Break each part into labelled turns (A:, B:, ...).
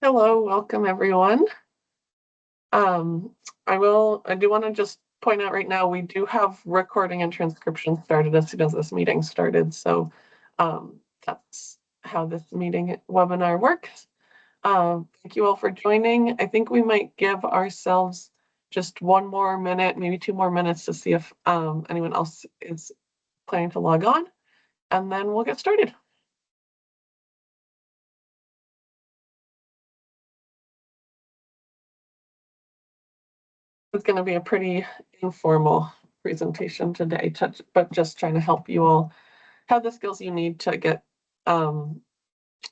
A: Hello, welcome everyone. Um, I do want to just point out right now, we do have recording and transcription started as soon as this meeting started. So that's how this meeting webinar works. Thank you all for joining. I think we might give ourselves just one more minute, maybe 2 more minutes to see if anyone else is planning to log on, and then we'll get started. It's going to be a pretty informal presentation today, but just trying to help you all have the skills you need to get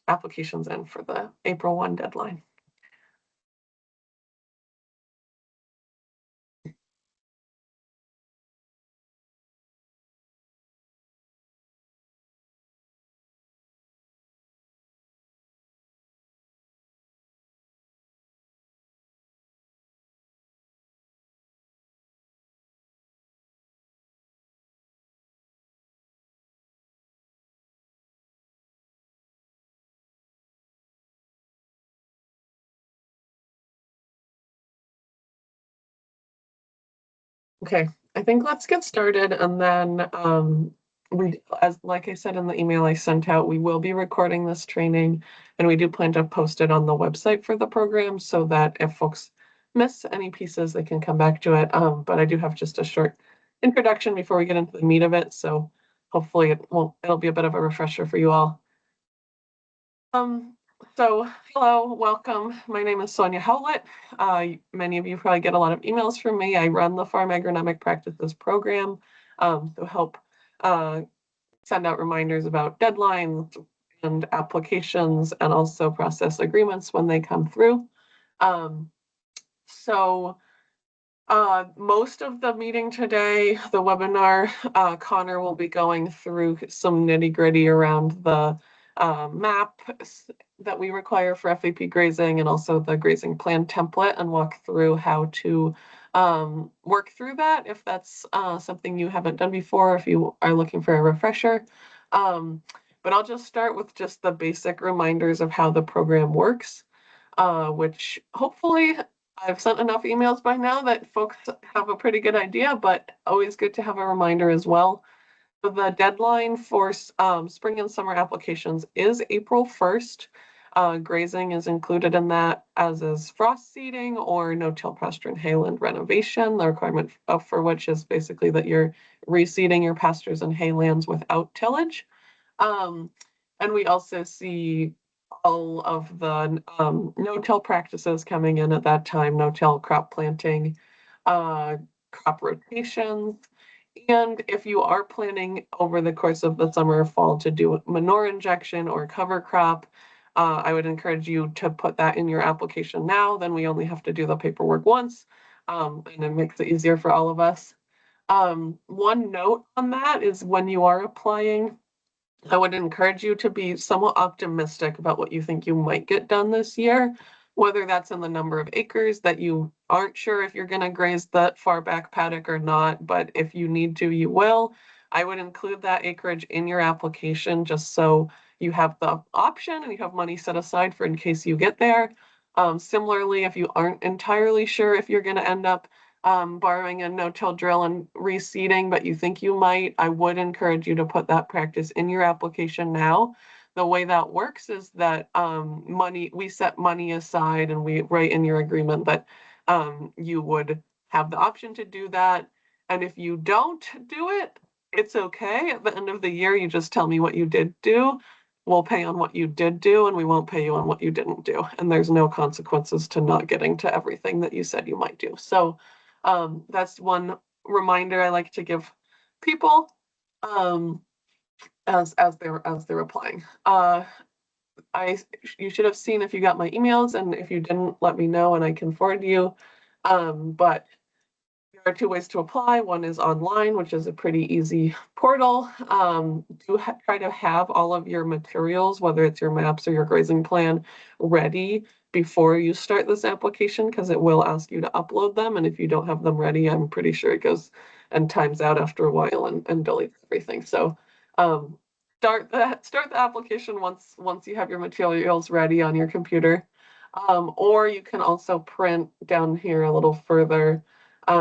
A: applications in for the April 1 deadline. Okay, I think let's get started, and then like I said in the email I sent out, we will be recording this training, and we do plan to post it on the website for the program so that if folks miss any pieces, they can come back to it. But I do have just a short introduction before we get into the meat of it, so hopefully it'll be a bit of a refresher for you all. Um, so hello, welcome. My name is Sonia Howlett. Many of you probably get a lot of emails from me. I run the Farm Agronomic Practices program to help send out reminders about deadlines and applications, and also process agreements when they come through. Um, so most of the meeting today, the webinar, Connor will be going through some nitty-gritty around the map that we require for FAP grazing, and also the grazing plan template, and walk through how to work through that if that's something you haven't done before, if you are looking for a refresher. But I'll just start with just the basic reminders of how the program works, which hopefully I've sent enough emails by now that folks have a pretty good idea, but always good to have a reminder as well. The deadline for spring and summer applications is April 1st. Grazing is included in that, as is frost seeding or no-till pasture and hayland renovation, the requirement for which is basically that you're reseeding your pastures and haylands without tillage. And we also see all of the no-till practices coming in at that time, no-till crop planting, crop rotations. And if you are planning over the course of the summer or fall to do manure injection or cover crop, I would encourage you to put that in your application now. Then we only have to do the paperwork once, and it makes it easier for all of us. One note on that is when you are applying, I would encourage you to be somewhat optimistic about what you think you might get done this year, whether that's in the number of acres that you aren't sure if you're going to graze that far back paddock or not, but if you need to, you will. I would include that acreage in your application just so you have the option and you have money set aside for in case you get there. Similarly, if you aren't entirely sure if you're going to end up borrowing a no-till drill and reseeding, but you think you might, I would encourage you to put that practice in your application now. The way that works is that we set money aside, and we write in your agreement that you would have the option to do that. And if you don't do it, it's okay. At the end of the year, you just tell me what you did do. We'll pay on what you did do, and we won't pay you on what you didn't do. And there's no consequences to not getting to everything that you said you might do. So that's one reminder I like to give people as they're applying. You should have seen if you got my emails, and if you didn't, let me know and I can forward you. But there are two ways to apply. One is online, which is a pretty easy portal. Try to have all of your materials, whether it's your maps or your grazing plan, ready before you start this application, because it will ask you to upload them. And if you don't have them ready, I'm pretty sure it goes and times out after a while and deletes everything. So start the application once you have your materials ready on your computer. Or you can also print down here a little further.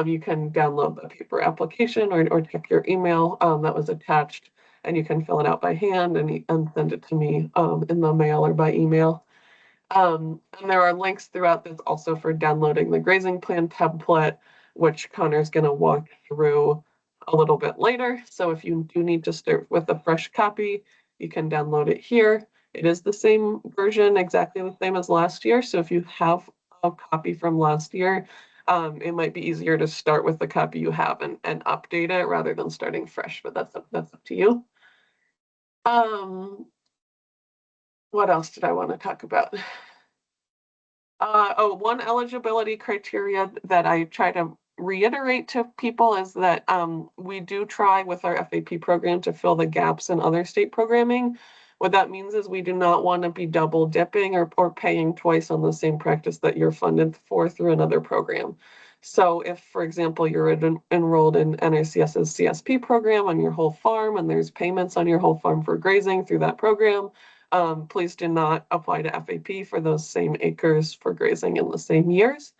A: You can download the paper application or check your email that was attached, and you can fill it out by hand and send it to me in the mail or by email. And there are links throughout this also for downloading the grazing plan template, which Connor's going to walk through a little bit later. So if you do need to start with a fresh copy, you can download it here. It is the same version, exactly the same as last year. So if you have a copy from last year, it might be easier to start with the copy you have and update it rather than starting fresh, but that's up to you. What else did I want to talk about? One eligibility criteria that I try to reiterate to people is that we do try with our FAP program to fill the gaps in other state programming. What that means is we do not want to be double dipping or paying twice on the same practice that you're funded for through another program. So if, for example, you're enrolled in NRCS's CSP program on your whole farm and there's payments on your whole farm for grazing through that program, please do not apply to FAP for those same acres for grazing in the same years.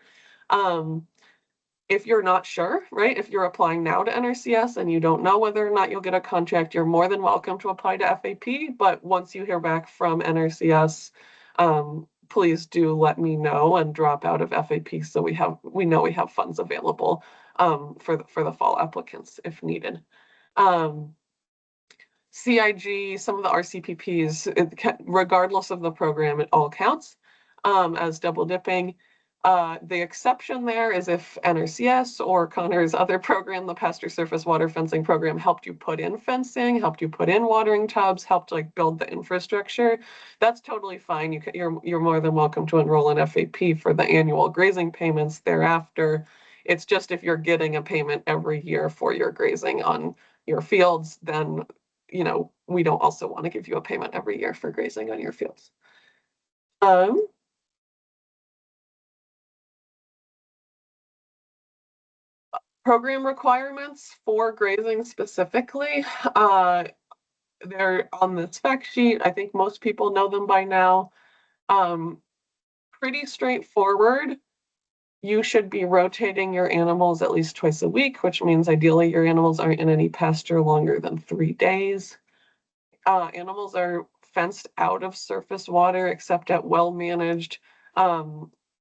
A: If you're not sure, right, if you're applying now to NRCS and you don't know whether or not you'll get a contract, you're more than welcome to apply to FAP. But once you hear back from NRCS, please do let me know and drop out of FAP so we know we have funds available for the fall applicants if needed. CIG, some of the RCPPs, regardless of the program, it all counts as double dipping. The exception there is if NRCS or Connor's other program, the pasture surface water fencing program, helped you put in fencing, helped you put in watering tubs, helped like build the infrastructure. That's totally fine. You're more than welcome to enroll in FAP for the annual grazing payments thereafter. It's just if you're getting a payment every year for your grazing on your fields, then we don't also want to give you a payment every year for grazing on your fields. Program requirements for grazing specifically, they're on the spec sheet. I think most people know them by now. Pretty straightforward. You should be rotating your animals at least twice a week, which means ideally your animals aren't in any pasture longer than 3 days. Animals are fenced out of surface water except at well-managed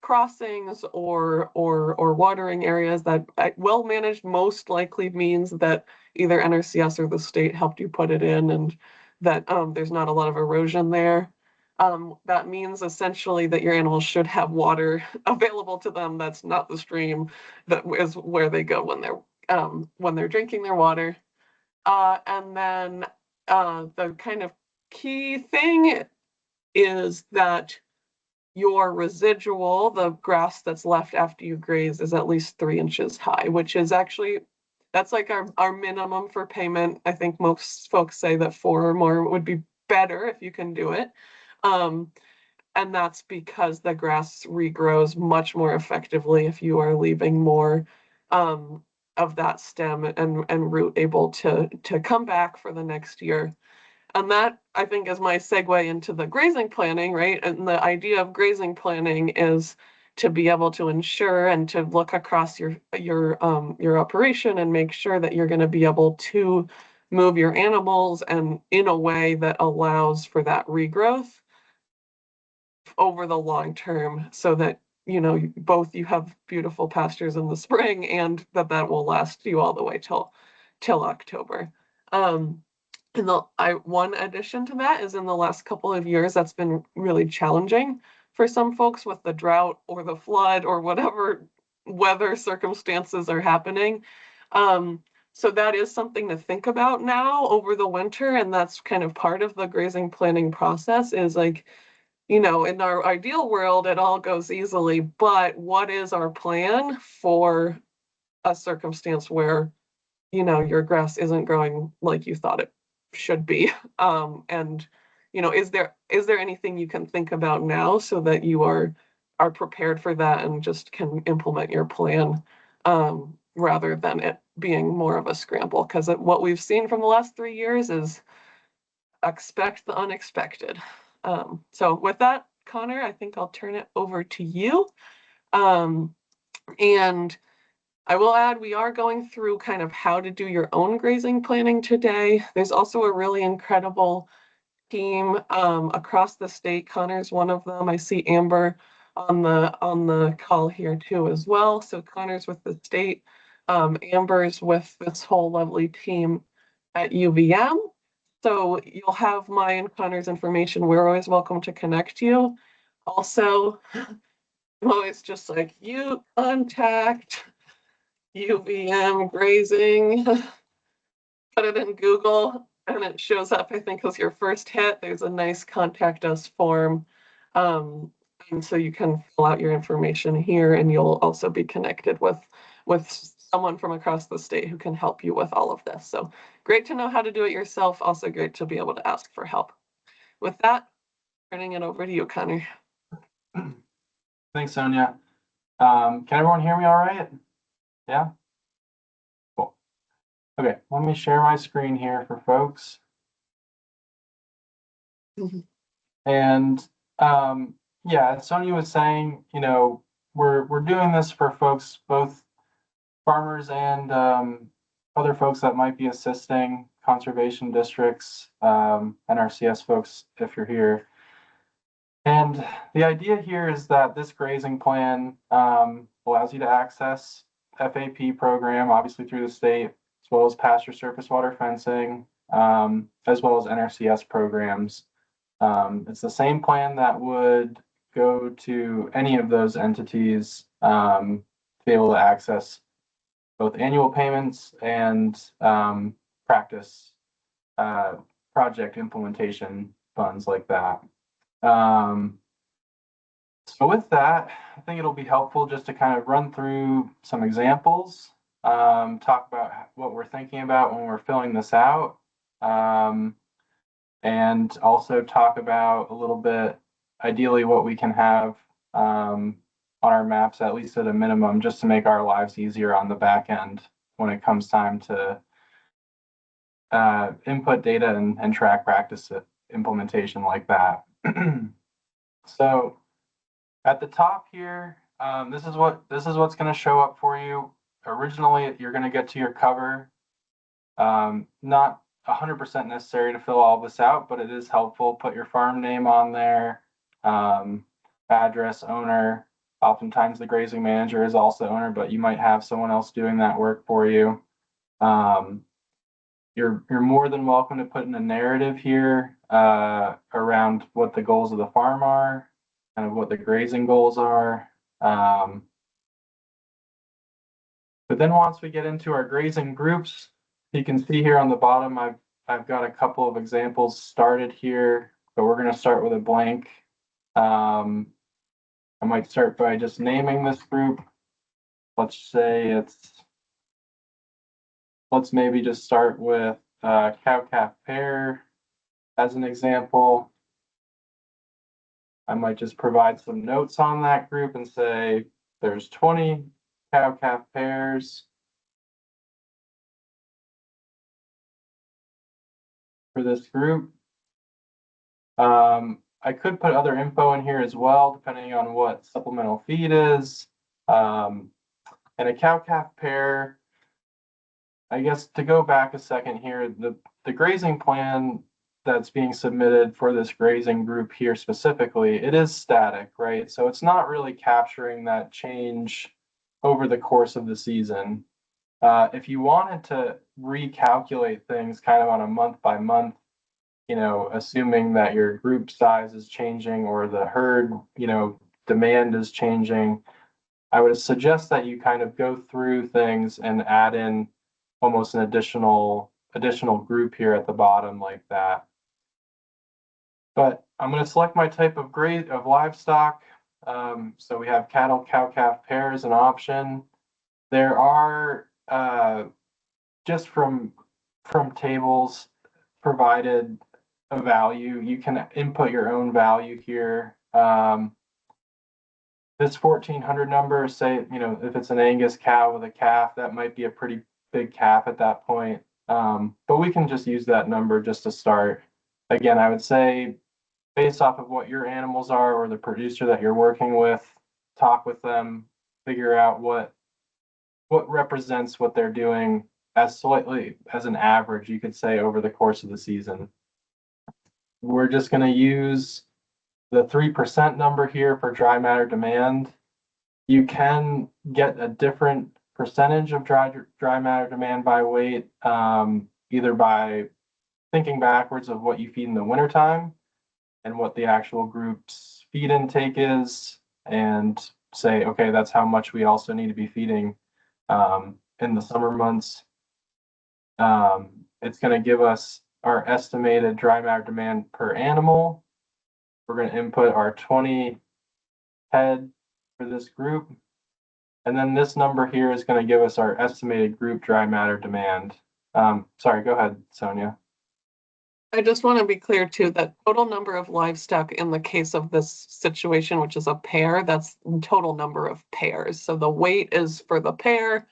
A: crossings or watering areas. That well-managed most likely means that either NRCS or the state helped you put it in and that there's not a lot of erosion there. That means essentially that your animals should have water available to them. That's not the stream. That is where they go when they're drinking their water. And then the kind of key thing is that your residual, the grass that's left after you graze, is at least 3 inches high, which is actually, that's like our minimum for payment. I think most folks say that 4 or more would be better if you can do it. And that's because the grass regrows much more effectively if you are leaving more of that stem and root able to come back for the next year. And that, I think, is my segue into the grazing planning, right? And the idea of grazing planning is to be able to ensure and to look across your operation and make sure that you're going to be able to move your animals and in a way that allows for that regrowth over the long term so that both you have beautiful pastures in the spring and that will last you all the way till October. And one addition to that is in the last couple of years, that's been really challenging for some folks with the drought or the flood or whatever weather circumstances are happening. So that is something to think about now over the winter. And that's kind of part of the grazing planning process is like, in our ideal world, it all goes easily, but what is our plan for a circumstance where, your grass isn't growing like you thought it should be? And, is there anything you can think about now so that you are prepared for that and just can implement your plan rather than it being more of a scramble? Because what we've seen from the last 3 years is expect the unexpected. So with that, Connor, I think I'll turn it over to you. And I will add, we are going through kind of how to do your own grazing planning today. There's also a really incredible team across the state. Connor's one of them. I see Amber on the call here too as well. So Connor's with the state. Amber's with this whole lovely team at UVM. So you'll have my and Connor's information. We're always welcome to connect you. Also, I'm always just like, you contact UVM Grazing. Put it in Google and it shows up, I think, as your first hit. There's a nice contact us form. And so you can fill out your information here, and you'll also be connected with someone from across the state who can help you with all of this. So great to know how to do it yourself. Also great to be able to ask for help. With that, turning it over to you, Connor.
B: Thanks, Sonia. Can everyone hear me all right? Yeah? Cool. Okay, let me share my screen here for folks. And yeah, as Sonia was saying, you know, we're doing this for folks, both farmers and other folks that might be assisting conservation districts, NRCS folks, if you're here. And the idea here is that this grazing plan allows you to access FAP program, obviously through the state, as well as pasture surface water fencing, as well as NRCS programs. It's the same plan that would go to any of those entities to be able to access both annual payments and practice project implementation funds like that. So with that, I think it'll be helpful just to kind of run through some examples, talk about what we're thinking about when we're filling this out, and also talk about a little bit, ideally, what we can have on our maps, at least at a minimum, just to make our lives easier on the back end when it comes time to input data and track practice implementation like that. So at the top here, this is what's going to show up for you. Originally, you're going to get to your cover. Not 100% necessary to fill all this out, but it is helpful. Put your farm name on there, address, owner. Oftentimes the grazing manager is also owner, but you might have someone else doing that work for you. You're more than welcome to put in a narrative here around what the goals of the farm are, kind of what the grazing goals are. But then once we get into our grazing groups, you can see here on the bottom, I've got a couple of examples started here, but we're going to start with a blank. I might start by just naming this group. Let's maybe just start with cow-calf pair as an example. I might just provide some notes on that group and say there's 20 cow-calf pairs for this group. I could put other info in here as well, depending on what supplemental feed is. And a cow-calf pair, I guess to go back a second here, the grazing plan that's being submitted for this grazing group here specifically, it is static, right? So it's not really capturing that change over the course of the season. If you wanted to recalculate things kind of on a month by month, you know, assuming that your group size is changing or the herd, you know, demand is changing, I would suggest that you kind of go through things and add in almost an additional group here at the bottom like that. But I'm going to select my type of livestock. So we have cattle, cow-calf pair as an option. There are just from tables provided a value. You can input your own value here. This 1400 number, say, you know, if it's an Angus cow with a calf, that might be a pretty big calf at that point. But we can just use that number just to start. Again, I would say based off of what your animals are or the producer that you're working with, talk with them, figure out what represents what they're doing as slightly as an average, you could say, over the course of the season. We're just going to use the 3% number here for dry matter demand. You can get a different percentage of dry matter demand by weight, either by thinking backwards of what you feed in the wintertime and what the actual group's feed intake is, and say, okay, that's how much we also need to be feeding in the summer months. It's going to give us our estimated dry matter demand per animal. We're going to input our 20 head for this group. And then this number here is going to give us our estimated group dry matter demand. Sorry, go ahead, Sonia.
A: I just want to be clear too, that total number of livestock in the case of this situation, which is a pair, that's total number of pairs. So the weight is for the pair,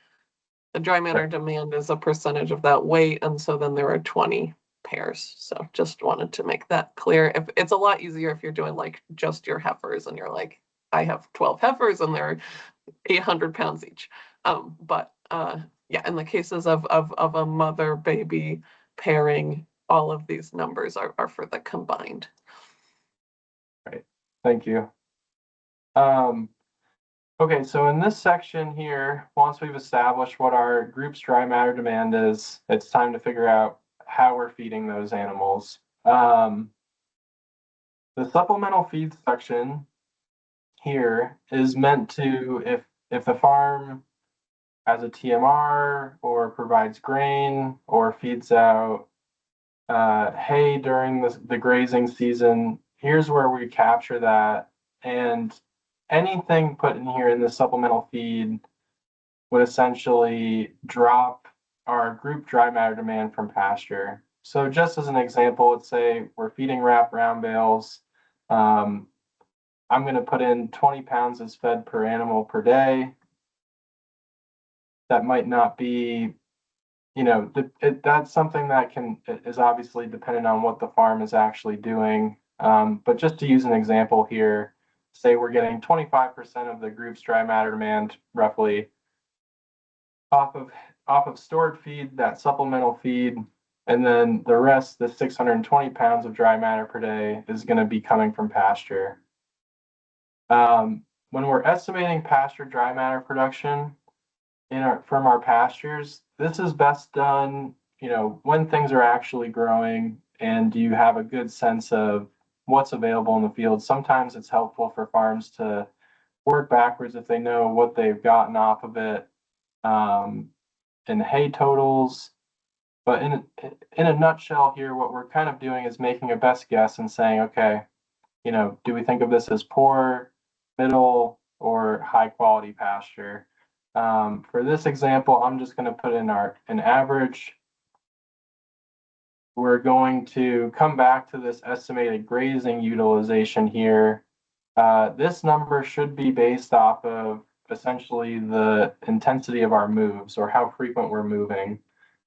A: the dry matter demand is a percentage of that weight, and so then there are 20 pairs. So just wanted to make that clear. If it's a lot easier if you're doing like just your heifers and you're like, I have 12 heifers and they're 800 pounds each. But yeah, in the cases of a mother baby pairing, all of these numbers are for the combined.
B: Right, thank you. Okay, so in this section here, once we've established what our group's dry matter demand is, it's time to figure out how we're feeding those animals. The supplemental feed section here is meant to, if the farm has a TMR or provides grain or feeds out hay during the grazing season, here's where we capture that. And anything put in here in the supplemental feed would essentially drop our group dry matter demand from pasture. So just as an example, let's say we're feeding wrap brown bales. I'm going to put in 20 pounds as fed per animal per day. That might not be, that's something that is obviously dependent on what the farm is actually doing. But just to use an example here, say we're getting 25% of the group's dry matter demand roughly off of stored feed, that supplemental feed, and then the rest, the 620 pounds of dry matter per day, is going to be coming from pasture. When we're estimating pasture dry matter production from our pastures, this is best done, when things are actually growing and you have a good sense of what's available in the field. Sometimes it's helpful for farms to work backwards if they know what they've gotten off of it in hay totals. But in a nutshell here, what we're kind of doing is making a best guess and saying, okay, do we think of this as poor, middle, or high quality pasture? For this example, I'm just going to put in an average. We're going to come back to this estimated grazing utilization here. This number should be based off of essentially the intensity of our moves or how frequent we're moving.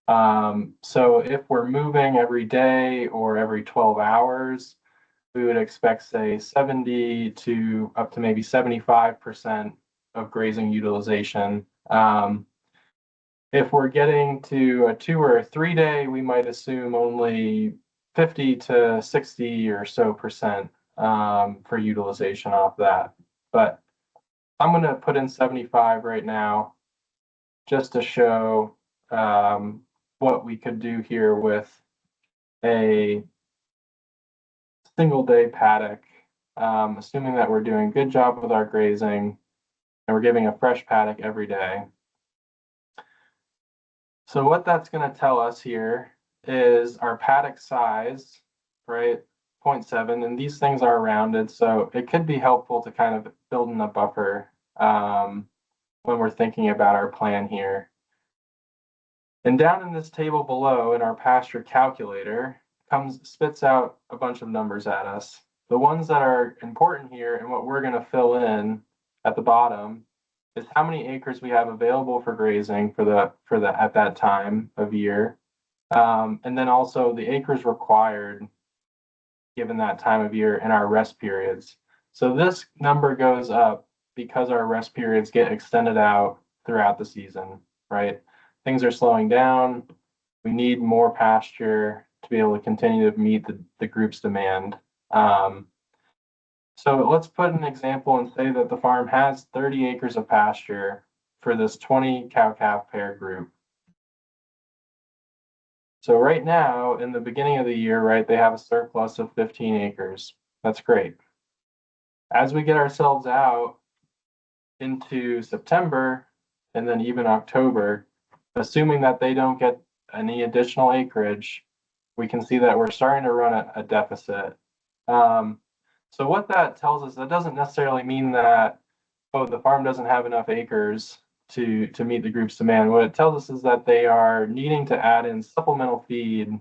B: So if we're moving every day or every 12 hours, we would expect, say, 70 to up to maybe 75% of grazing utilization. If we're getting to a 2 or a 3 day, we might assume only 50 to 60 or so percent for utilization off that. But I'm going to put in 75 right now just to show what we could do here with a single day paddock, assuming that we're doing a good job with our grazing and we're giving a fresh paddock every day. So what that's going to tell us here is our paddock size, right? 0.7, and these things are rounded, so it could be helpful to kind of build in a buffer when we're thinking about our plan here. And down in this table below in our pasture calculator spits out a bunch of numbers at us. The ones that are important here and what we're going to fill in at the bottom is how many acres we have available for grazing at that time of year, and then also the acres required, given that time of year in our rest periods. So this number goes up because our rest periods get extended out throughout the season, right? Things are slowing down. We need more pasture to be able to continue to meet the group's demand. So let's put an example and say that the farm has 30 acres of pasture for this 20 cow-calf pair group. So right now, in the beginning of the year, right, they have a surplus of 15 acres. That's great. As we get ourselves out into September and then even October, assuming that they don't get any additional acreage, we can see that we're starting to run a deficit. So what that tells us, that doesn't necessarily mean that, oh, the farm doesn't have enough acres to meet the group's demand. What it tells us is that they are needing to add in supplemental feed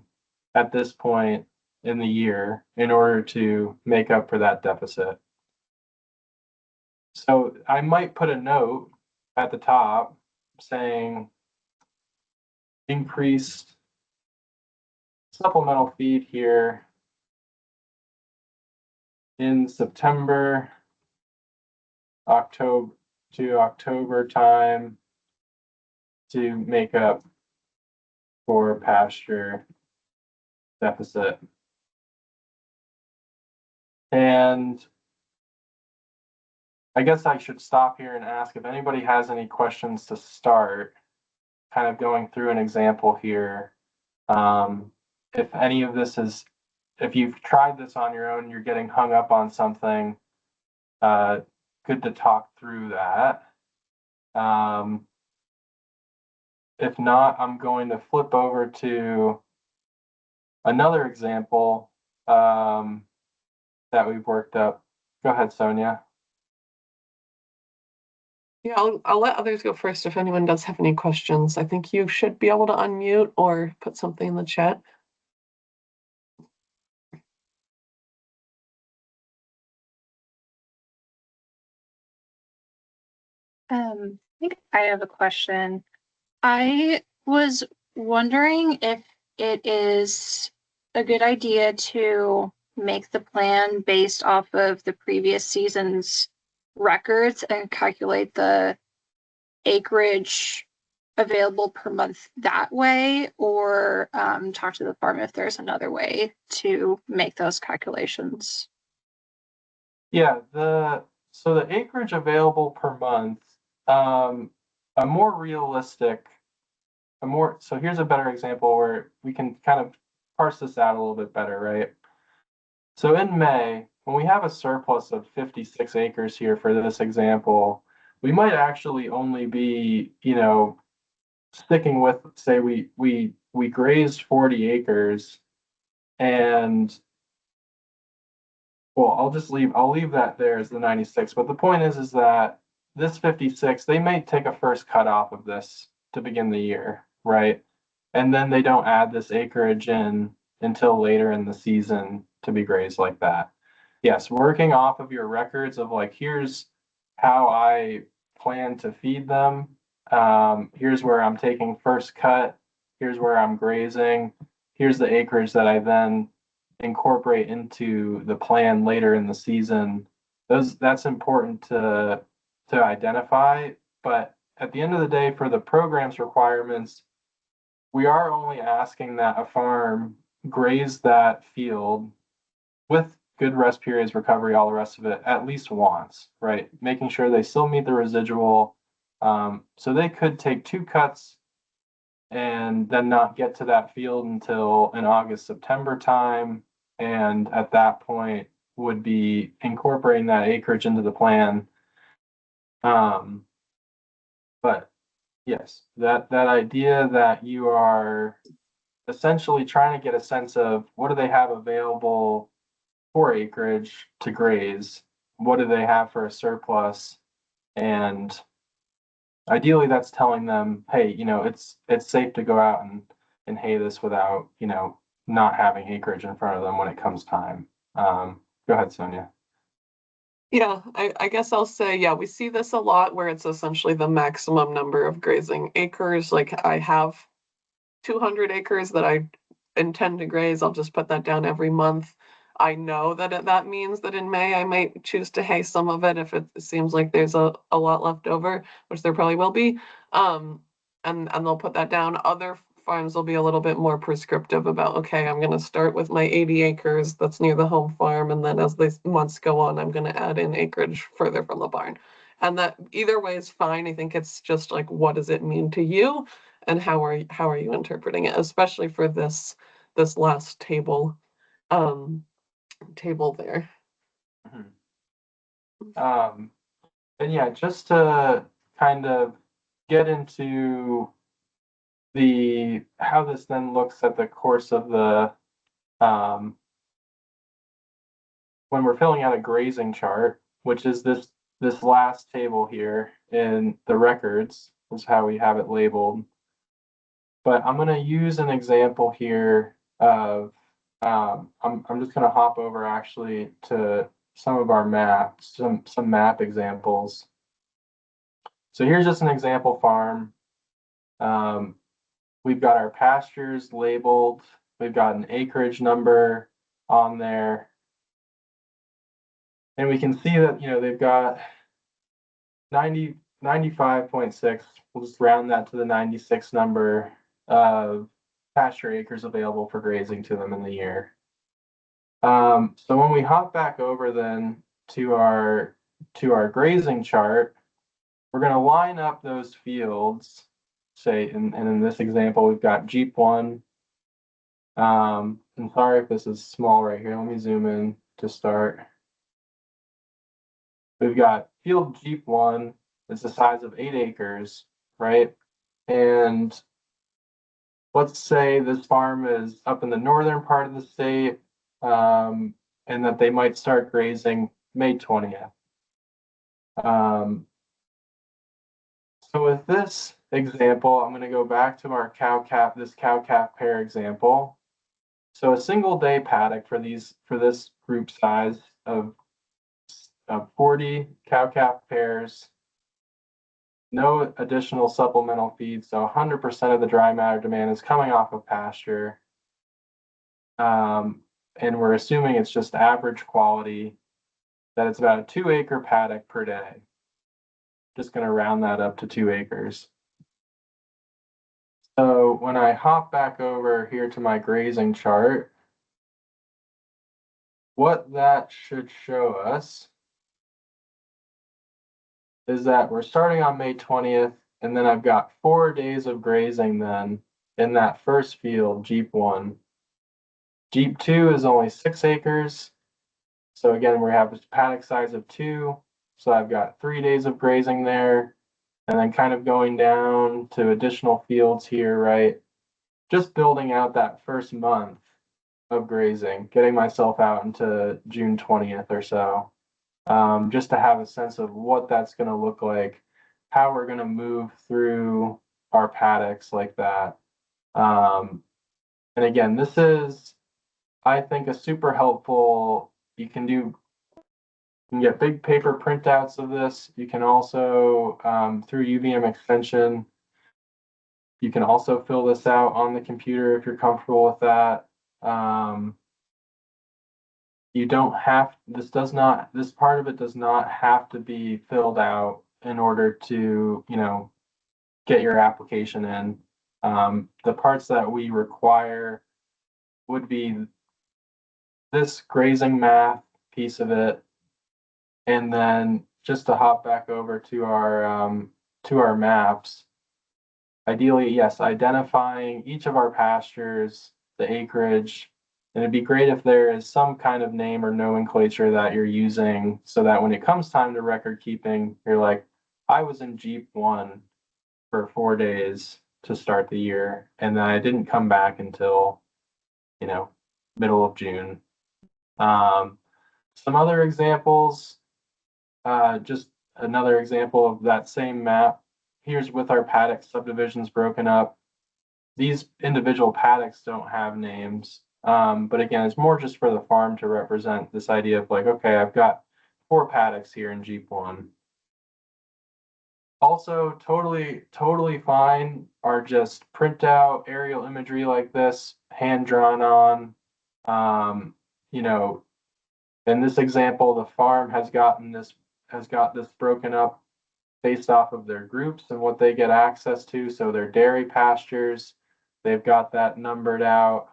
B: at this point in the year in order to make up for that deficit. So I might put a note at the top saying increased supplemental feed here in September, October time to make up for pasture deficit. And I guess I should stop here and ask if anybody has any questions to start, kind of going through an example here. If any of this is, if you've tried this on your own, you're getting hung up on something, good to talk through that. If not, I'm going to flip over to another example that we've worked up. Go ahead, Sonia.
A: Yeah, I'll let others go first if anyone does have any questions. I think you should be able to unmute or put something in the chat.
C: I think I have a question. I was wondering if it is a good idea to make the plan based off of the previous season's records and calculate the acreage available per month that way, or talk to the farm if there's another way to make those calculations.
B: Yeah, so the acreage available per month, a more realistic, so here's a better example where we can kind of parse this out a little bit better, right? So in May, when we have a surplus of 56 acres here for this example, we might actually only be, sticking with, say we grazed 40 acres and well, I'll leave that there as the 96. But the point is that this 56, they may take a first cut off of this to begin the year, right? And then they don't add this acreage in until later in the season to be grazed like that. Yes, working off of your records of like, here's how I plan to feed them. Here's where I'm taking first cut. Here's where I'm grazing. Here's the acreage that I then incorporate into the plan later in the season. That's important to identify. But at the end of the day, for the program's requirements, we are only asking that a farm graze that field with good rest periods, recovery, all the rest of it, at least once, right? Making sure they still meet the residual. So they could take 2 cuts and then not get to that field until in August, September time. And at that point would be incorporating that acreage into the plan. But yes, that idea that you are essentially trying to get a sense of what do they have available for acreage to graze, what do they have for a surplus, and ideally that's telling them, hey, it's safe to go out and hay this without, not having acreage in front of them when it comes time. Go ahead, Sonia.
A: Yeah, I guess I'll say, yeah, we see this a lot where it's essentially the maximum number of grazing acres. Like I have 200 acres that I intend to graze. I'll just put that down every month. I know that that means that in May I might choose to hay some of it if it seems like there's a lot left over, which there probably will be. And they'll put that down. Other farms will be a little bit more prescriptive about, okay, I'm going to start with my 80 acres that's near the home farm, and then as the months go on, I'm going to add in acreage further from the barn. And that either way is fine. I think it's just like, what does it mean to you, and how are you interpreting it, especially for this last table there.
B: And yeah, just to kind of get into how this then looks at the course of the when we're filling out a grazing chart, which is this last table here in the records, is how we have it labeled. But I'm going to use an example here of I'm just going to hop over actually to some of our maps, some map examples. So here's just an example farm. We've got our pastures labeled. We've got an acreage number on there. And we can see that, they've got 95.6. We'll just round that to the 96 number of pasture acres available for grazing to them in the year. So when we hop back over then to our grazing chart, we're going to line up those fields. Say, and in this example, we've got Jeep 1. And sorry if this is small right here. Let me zoom in to start. We've got field Jeep 1. It's the size of 8 acres, right? And let's say this farm is up in the northern part of the state, and that they might start grazing May 20th. So with this example, I'm going to go back to our this cow-calf pair example. So a single day paddock for this group size of 40 cow-calf pairs, no additional supplemental feed, so 100% of the dry matter demand is coming off of pasture. And we're assuming it's just average quality, that it's about a 2-acre paddock per day. Just going to round that up to 2 acres. So when I hop back over here to my grazing chart, what that should show us is that we're starting on May 20th, and then I've got 4 days of grazing then in that first field, Jeep 1. Jeep 2 is only 6 acres. So again, we have a paddock size of 2. So I've got 3 days of grazing there, and then kind of going down to additional fields here, right? Just building out that first month of grazing, getting myself out into June 20th or so, just to have a sense of what that's going to look like, how we're going to move through our paddocks like that. And again, this is, I think, a super helpful, you can get big paper printouts of this. You can also, through UVM extension, you can also fill this out on the computer if you're comfortable with that. You don't have, this part of it does not have to be filled out in order to, get your application in. The parts that we require would be this grazing math piece of it. And then just to hop back over to our maps, ideally, yes, identifying each of our pastures, the acreage, and it'd be great if there is some kind of name or nomenclature that you're using so that when it comes time to record keeping, you're like, I was in Jeep 1 for 4 days to start the year, and then I didn't come back until, middle of June. Some other examples, just another example of that same map. Here's with our paddock subdivisions broken up. These individual paddocks don't have names, but again, it's more just for the farm to represent this idea of like, okay, I've got 4 paddocks here in Jeep 1. Also, totally fine are just print out aerial imagery like this, hand drawn on. In this example, the farm has got this broken up based off of their groups and what they get access to. So their dairy pastures, they've got that numbered out.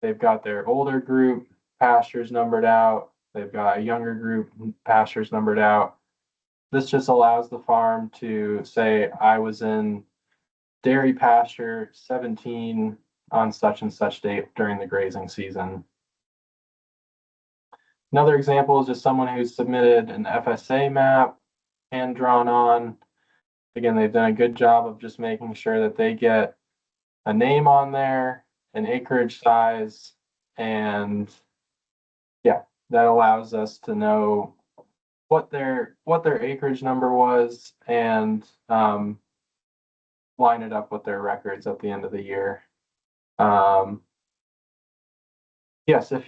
B: They've got their older group pastures numbered out. They've got a younger group pastures numbered out. This just allows the farm to say, I was in dairy pasture 17 on such and such date during the grazing season. Another example is just someone who's submitted an FSA map, hand drawn on. Again, they've done a good job of just making sure that they get a name on there, an acreage size, and yeah, that allows us to know what their acreage number was and line it up with their records at the end of the year. Yes, I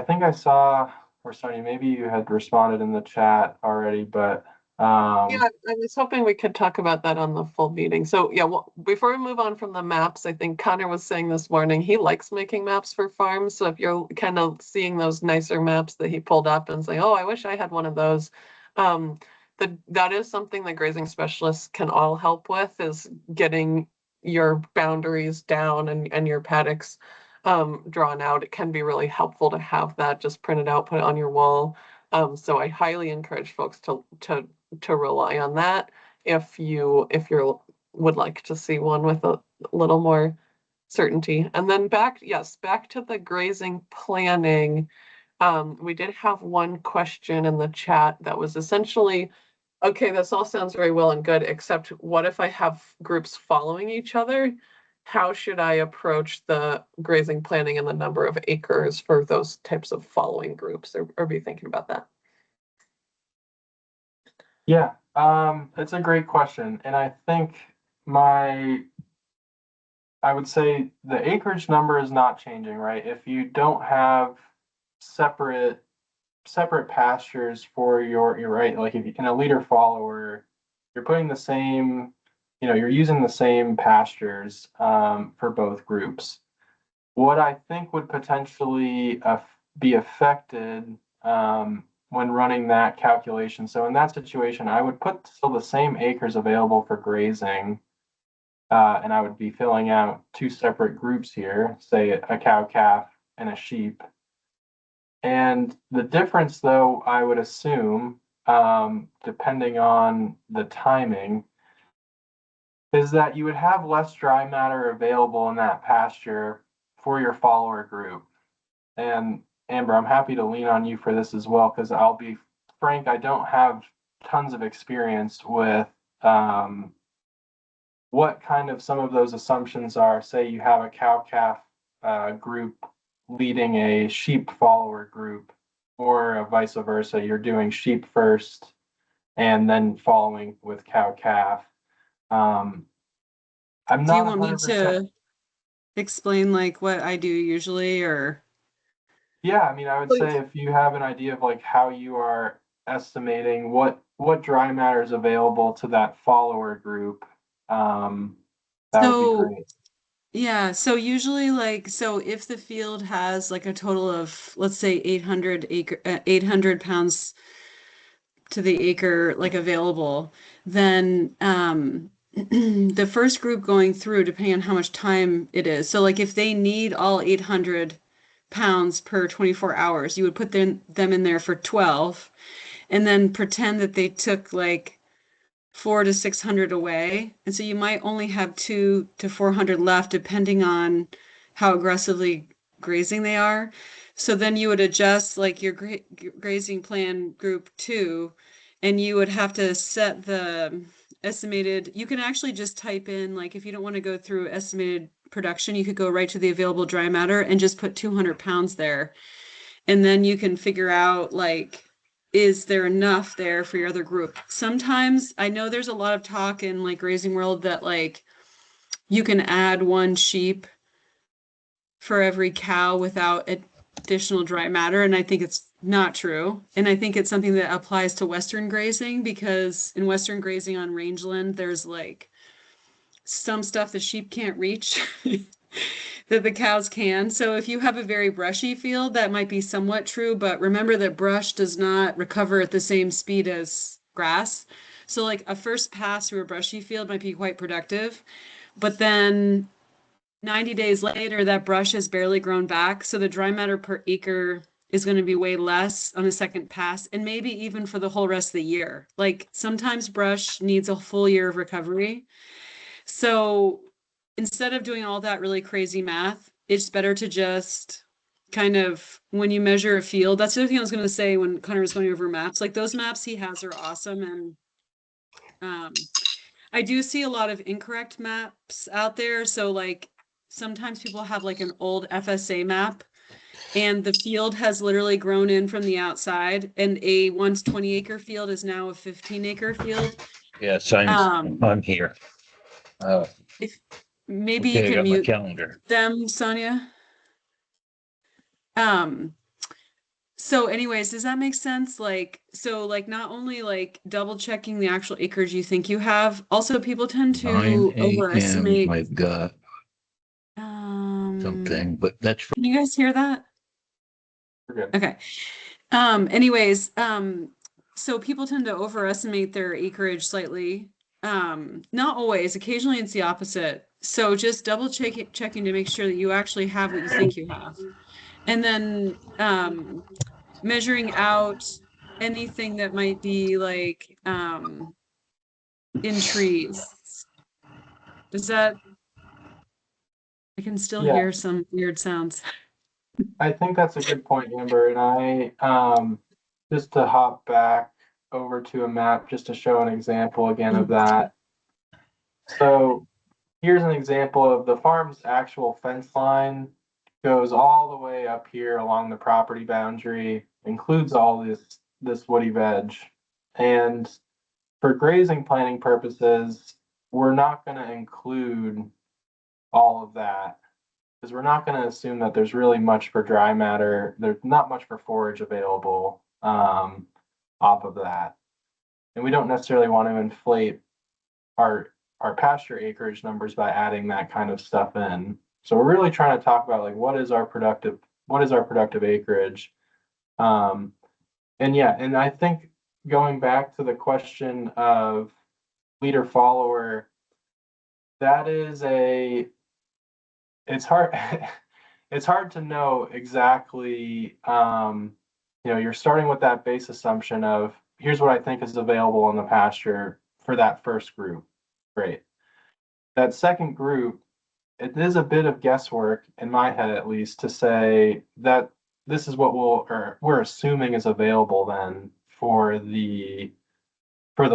B: think I saw, or sorry, maybe you had responded in the chat already, but
A: Yeah, I was hoping we could talk about that on the full meeting. So yeah, well, before we move on from the maps, I think Connor was saying this morning, he likes making maps for farms. So if you're kind of seeing those nicer maps that he pulled up and saying, oh, I wish I had one of those. That is something that grazing specialists can all help with, is getting your boundaries down and your paddocks drawn out. It can be really helpful to have that just printed out, put it on your wall. So I highly encourage folks to rely on that if you would like to see one with a little more certainty. And then back to the grazing planning. We did have one question in the chat that was essentially, okay, this all sounds very well and good, except what if I have groups following each other? How should I approach the grazing planning and the number of acres for those types of following groups? Or be thinking about that?
B: yeah, it's a great question. And I think I would say the acreage number is not changing, right? If you don't have separate pastures for your right, like if you in a leader follower, you're putting the same, you're using the same pastures for both groups. What I think would potentially be affected when running that calculation. So in that situation, I would put still the same acres available for grazing, and I would be filling out two separate groups here, say a cow calf and a sheep. And the difference, though, I would assume, depending on the timing, is that you would have less dry matter available in that pasture for your follower group. And Amber, I'm happy to lean on you for this as well, because I'll be frank, I don't have tons of experience with what kind of some of those assumptions are. Say you have a cow calf group leading a sheep follower group, or vice versa, you're doing sheep first and then following with cow calf. I'm
D: Do
B: not
D: you want me
B: 100%.
D: to explain like what I do usually, or?
B: Yeah, I mean, I would say if you have an idea of like how you are estimating what dry matter is available to that follower group, that would be great.
D: Yeah, so usually so if the field has like a total of, let's say 800 pounds to the acre like available, then the first group going through, depending on how much time it is. So like if they need all 800 pounds per 24 hours, you would put them in there for 12 and then pretend that they took like 400 to 600 away. And so you might only have 200 to 400 left, depending on how aggressively grazing they are. So then you would adjust like your grazing plan group 2, and you would have to set the estimated. You can actually just type in, like, if you don't want to go through estimated production, you could go right to the available dry matter and just put 200 pounds there. And then you can figure out, like, is there enough there for your other group? Sometimes I know there's a lot of talk in like grazing world that like you can add one sheep for every cow without additional dry matter. And I think it's not true. And I think it's something that applies to Western grazing, because in Western grazing on rangeland, there's like some stuff the sheep can't reach. that the cows can. So if you have a very brushy field, that might be somewhat true, but remember that brush does not recover at the same speed as grass. So like a first pass through a brushy field might be quite productive, but then 90 days later, that brush has barely grown back. So the dry matter per acre is going to be way less on a second pass, and maybe even for the whole rest of the year. Like sometimes brush needs a full year of recovery. So instead of doing all that really crazy math, it's better to just kind of, when you measure a field, that's the other thing I was going to say when Connor was going over maps. Like those maps he has are awesome. And I do see a lot of incorrect maps out there. So like sometimes people have like an old FSA map and the field has literally grown in from the outside, and a once 20-acre field is now a 15-acre field.
E: Yes,
D: Um,
E: I'm here.
D: if maybe you
E: Okay, I
D: can
E: got my
D: mute
E: calendar.
D: them, Sonia. So anyways, does that make sense? Like, so like not only like double checking the actual acreage you think you have, also people tend
E: 9
D: to
E: a.m.
D: overestimate.
E: I've got something, but that's
D: Can you guys hear that?
B: We're good.
D: Okay. Anyways, so people tend to overestimate their acreage slightly. Not always, occasionally it's the opposite. So just double checking to make sure that you actually have what you think you have. And then measuring out anything that might be like in trees. Does that, I can still
B: Yeah.
D: hear some weird sounds.
B: I think that's a good point, Amber. And just to hop back over to a map, just to show an example again of that. So here's an example of the farm's actual fence line goes all the way up here along the property boundary, includes all this woody veg. And for grazing planning purposes, we're not going to include all of that because we're not going to assume that there's really much for dry matter. There's not much for forage available off of that. And we don't necessarily want to inflate our pasture acreage numbers by adding that kind of stuff in. So we're really trying to talk about like what is our productive acreage. And yeah, and I think going back to the question of leader follower, that is it's hard it's hard to know exactly you're starting with that base assumption of here's what I think is available in the pasture for that first group. Great. That second group, it is a bit of guesswork in my head at least to say that this is what we're assuming is available then for the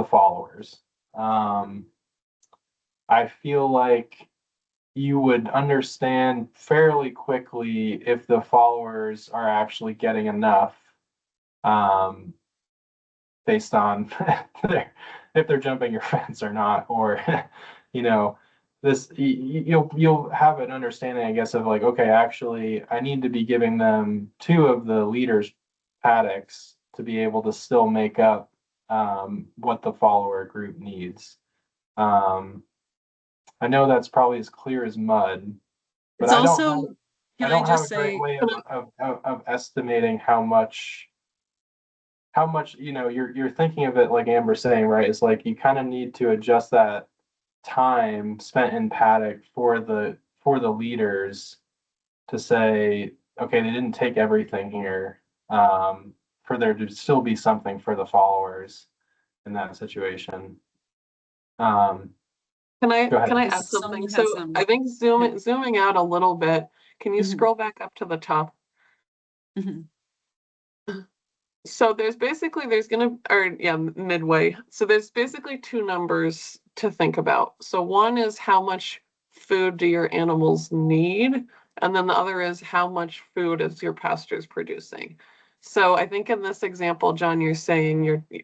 B: followers. I feel like you would understand fairly quickly if the followers are actually getting enough based on if they're jumping your fence or not, or this you'll have an understanding, I guess, of like, okay, actually I need to be giving them 2 of the leaders paddocks to be able to still make up what the follower group needs. I know that's probably as clear as mud, but
D: It's also,
B: I
D: can I
B: don't have
D: just
B: a great
D: say,
B: way of estimating how much you're thinking of it like Amber's saying, right? It's like you kind of need to adjust that time spent in paddock for the leaders to say, okay, they didn't take everything here, for there to still be something for the followers in that situation.
A: Can I
B: Go ahead.
A: add something?
D: Someone
A: So
D: has some.
A: I think zooming out a little bit, can you
D: Mhm.
A: scroll back up to the top?
D: Mhm.
A: So there's midway. So there's basically 2 numbers to think about. So one is how much food do your animals need? And then the other is how much food is your pastures producing? So I think in this example, John, you're saying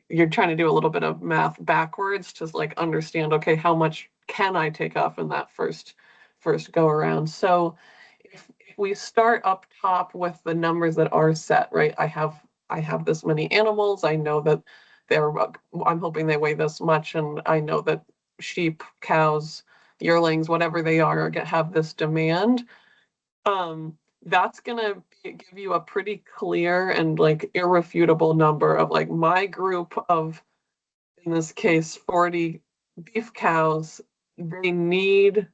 A: you're trying to do a little bit of math backwards to like understand, okay, how much can I take off in that first go around? So if we start up top with the numbers that are set, right? I have this many animals. I know that I'm hoping they weigh this much, and I know that sheep, cows, yearlings, whatever they are, have this demand. That's gonna give you a pretty clear and like irrefutable number of like my group of, in this case, 40 beef cows. They need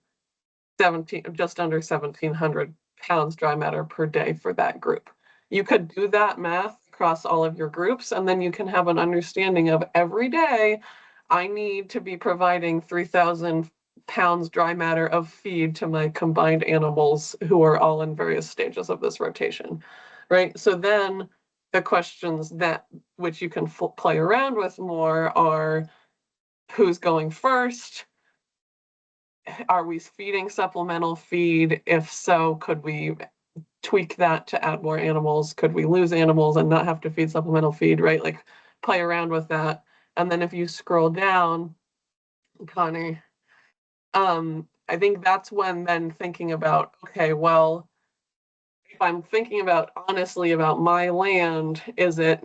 A: 17, just under 1,700 pounds dry matter per day for that group. You could do that math across all of your groups, and then you can have an understanding of every day, I need to be providing 3,000 pounds dry matter of feed to my combined animals who are all in various stages of this rotation, right? So then the questions that which you can play around with more are who's going first? Are we feeding supplemental feed? If so, could we tweak that to add more animals? Could we lose animals and not have to feed supplemental feed, right? Like play around with that. And then if you scroll down, Connie, I think that's when then thinking about, okay, well, if I'm thinking about honestly about my land, is it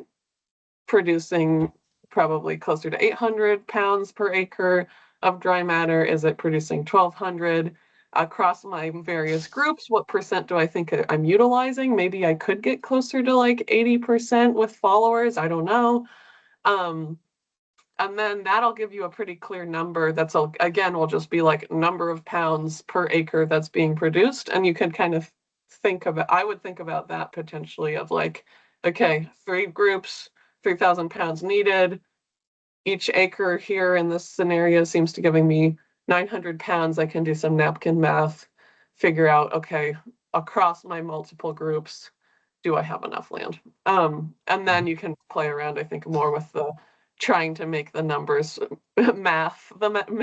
A: producing probably closer to 800 pounds per acre of dry matter? Is it producing 1,200? Across my various groups, what percent do I think I'm utilizing? Maybe I could get closer to like 80% with followers. I don't know. And then that'll give you a pretty clear number. That's again will just be like number of pounds per acre that's being produced. And you can kind of think of it. I would think about that potentially of like, okay, 3 groups, 3,000 pounds needed. Each acre here in this scenario seems to giving me 900 pounds. I can do some napkin math, figure out, okay, across my multiple groups, do I have enough land? And then you can play around, I think, more with the trying to make the numbers math,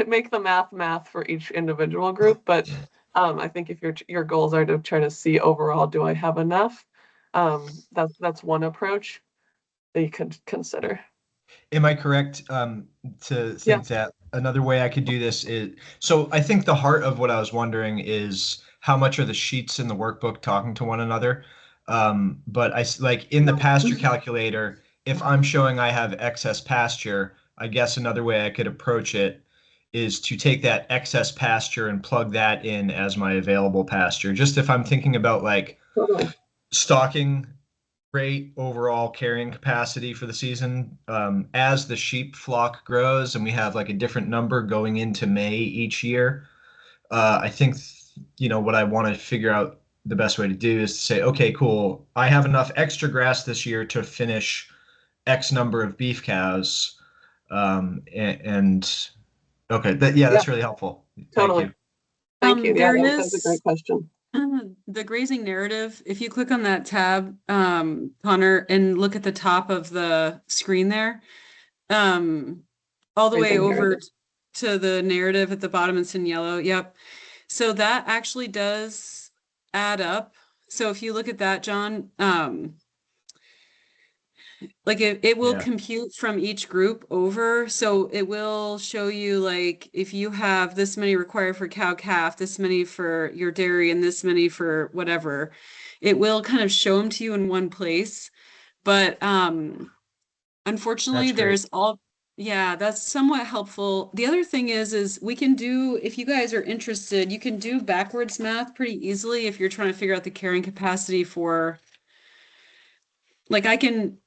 A: make the math for each individual group. But I think if your goals are to try to see overall, do I have enough? That's one approach that you could consider.
E: Am I correct to think that another way I could do this is, so I think the heart of what I was wondering is how much are the sheets in the workbook talking to one another? But I like in the pasture calculator, if I'm showing I have excess pasture, I guess another way I could approach it is to take that excess pasture and plug that in as my available pasture. Just if I'm thinking about like
A: Totally.
E: stocking rate, overall carrying capacity for the season. As the sheep flock grows and we have like a different number going into May each year, I think, what I want to figure out the best way to do is to say, okay, cool. I have enough extra grass this year to finish X number of beef cows. And okay, that's really helpful. Thank
A: Totally.
E: you.
A: Thank you. Yeah,
D: There
A: that's a great
D: is
A: question.
D: the grazing narrative. If you click on that tab, Connor, and look at the top of the screen there, all the way
A: Grazing
D: over
A: narrative.
D: to the narrative at the bottom, it's in yellow. Yep. So that actually does add up. So if you look at that, John, like it will
E: Yeah.
D: compute from each group over. So it will show you like if you have this many required for cow calf, this many for your dairy, and this many for whatever, it will kind of show them to you in one place. But unfortunately,
E: That's great.
D: yeah, that's somewhat helpful. The other thing is we can do, if you guys are interested, you can do backwards math pretty easily if you're trying to figure out the carrying capacity for, like I can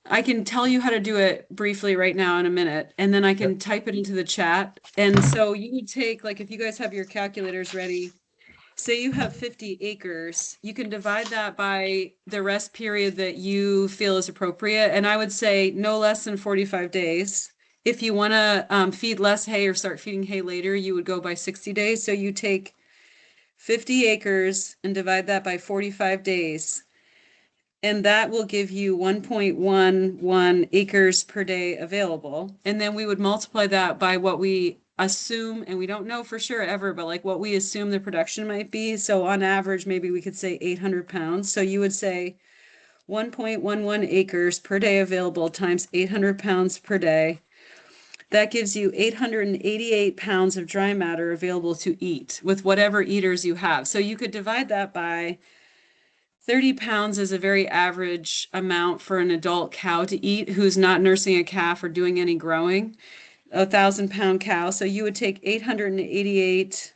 D: tell you how to do it briefly right now in a minute, and then I can type it into the chat. And so you would take, like, if you guys have your calculators ready, say you have 50 acres, you can divide that by the rest period that you feel is appropriate. And I would say no less than 45 days. If you want to feed less hay or start feeding hay later, you would go by 60 days. So you take 50 acres and divide that by 45 days. And that will give you 1.11 acres per day available. And then we would multiply that by what we assume, and we don't know for sure ever, but like what we assume the production might be. So on average, maybe we could say 800 pounds. So you would say 1.11 acres per day available times 800 pounds per day. That gives you 888 pounds of dry matter available to eat with whatever eaters you have. So you could divide that by 30 pounds is a very average amount for an adult cow to eat who's not nursing a calf or doing any growing. 1,000-pound cow. So you would take 888